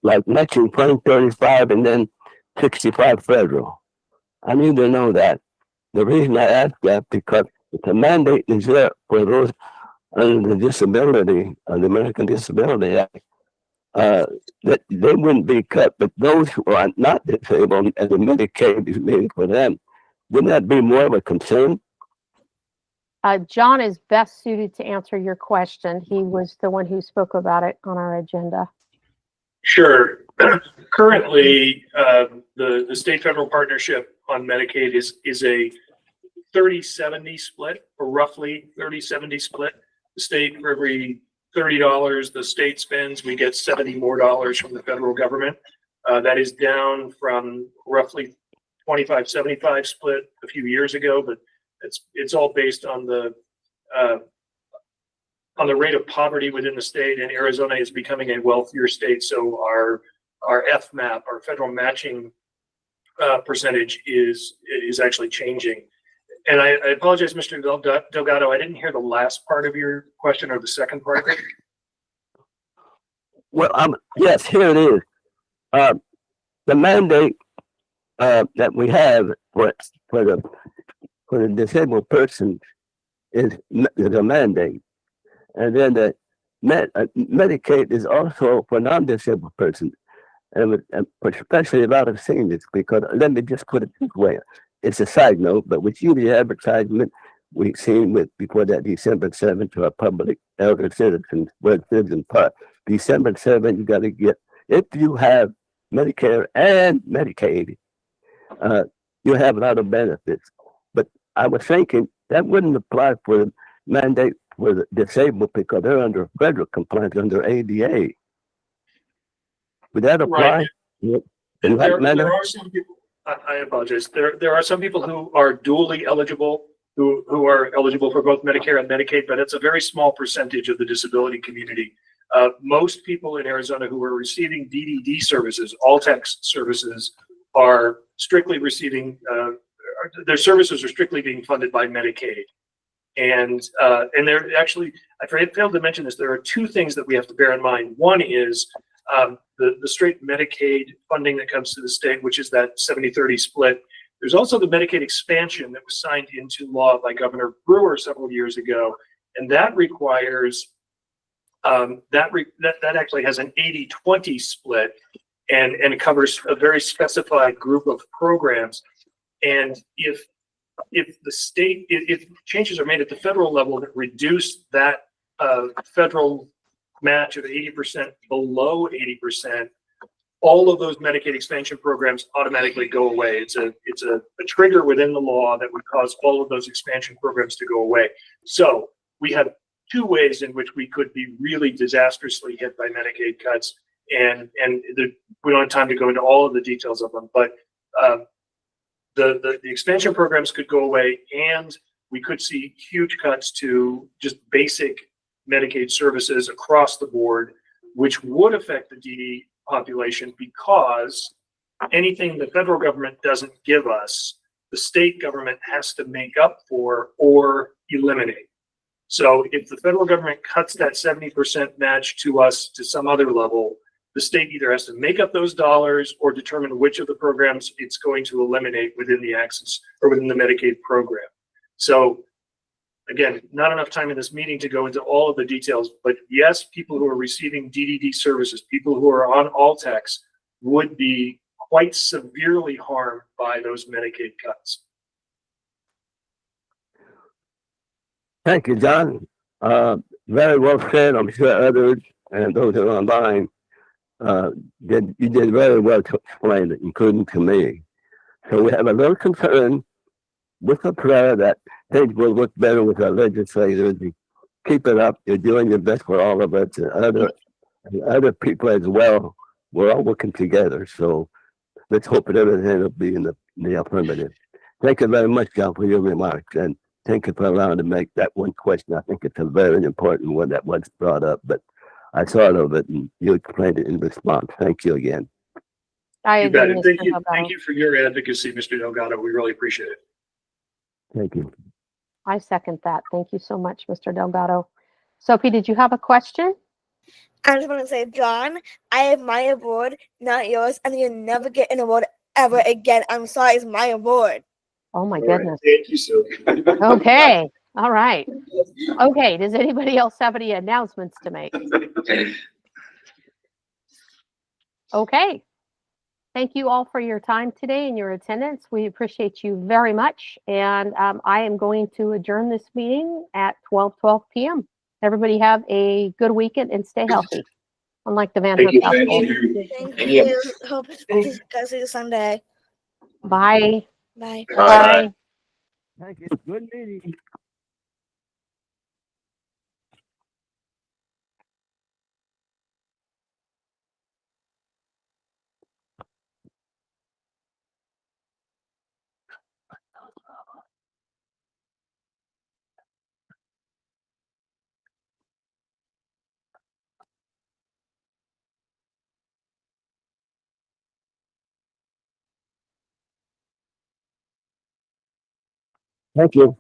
like matching 2035 and then 65 federal? I need to know that. The reason I ask that because the mandate is there for those under the disability, the American Disability Act, that they wouldn't be cut, but those who are not disabled and the Medicaid is made for them, wouldn't that be more of a concern? John is best suited to answer your question. He was the one who spoke about it on our agenda. Sure. Currently, the state-federal partnership on Medicaid is a 30-70 split, or roughly 30-70 split. The state, for every $30 the state spends, we get $70 more from the federal government. That is down from roughly 25-75 split a few years ago, but it's all based on the rate of poverty within the state, and Arizona is becoming a wealthier state, so our our FMAP, our federal matching percentage is actually changing. And I apologize, Mr. Delgado, I didn't hear the last part of your question or the second part of it. Well, yes, here it is. The mandate that we have for the disabled person is a mandate, and then the Medicaid is also for non-disabled persons, and especially a lot of seniors. Because let me just put it this way: it's a side note, but with the advertisement we've seen before that December 7th to our public elder citizens, Citizen Park, December 7th, you got to get, if you have Medicare and Medicaid, you have a lot of benefits. But I was thinking that wouldn't apply for the mandate for the disabled because they're under federal compliance under ADA. Would that apply? Right. Yep. There are some people, I apologize. There are some people who are dually eligible, who are eligible for both Medicare and Medicaid, but it's a very small percentage of the disability community. Most people in Arizona who are receiving DDD services, all tax services, are strictly receiving, their services are strictly being funded by Medicaid. And there actually, I failed to mention this, there are two things that we have to bear in mind. One is the straight Medicaid funding that comes to the state, which is that 70-30 split. There's also the Medicaid expansion that was signed into law by Governor Brewer several years ago, and that requires that actually has an 80-20 split, and it covers a very specified group of programs. And if the state, if changes are made at the federal level that reduce that federal match of 80% below 80%, all of those Medicaid expansion programs automatically go away. It's a trigger within the law that would cause all of those expansion programs to go away. So we have two ways in which we could be really disastrously hit by Medicaid cuts, and we don't have time to go into all of the details of them, but the expansion programs could go away, and we could see huge cuts to just basic Medicaid services across the board, which would affect the DD population, because anything the federal government doesn't give us, the state government has to make up for or eliminate. So if the federal government cuts that 70% match to us to some other level, the state either has to make up those dollars or determine which of the programs it's going to eliminate within the access or within the Medicaid program. So again, not enough time in this meeting to go into all of the details, but yes, people who are receiving DDD services, people who are on all tax, would be quite severely harmed by those Medicaid cuts. Thank you, John. Very well said. I'm sure others and those that are online you did very well to explain it, including to me. So we have a little concern with a prayer that things will work better with our legislators. Keep it up. You're doing your best for all of us and other people as well. We're all working together. So let's hope that everything will be in the affirmative. Thank you very much, John, for your remarks. And thank you for allowing me to make that one question. I think it's a very important one that was brought up, but I thought of it and you explained it in response. Thank you again. I You agree, bet. And Mr. thank Delgado. you for your advocacy, Mr. Delgado. We really appreciate it. Thank you. I second that. Thank you so much, Mr. Delgado. Sophie, did you have a question? I just want to say, John, I have my award, not yours, and you'll never get an award ever again. I'm sorry, it's my award. Oh my All right. goodness. Thank you, Sophie. Okay. All right. Okay. Does anybody else have any announcements to make? Okay. Thank you all for your time today and your attendance. We appreciate you very much. And I am going to adjourn this meeting at 12:12 p.m. Everybody have a good weekend and stay healthy. Unlike the Van Herk household. Thank you. Hope you guys see you Sunday. Bye. Bye. Bye. Thank you. Good meeting. Thank you.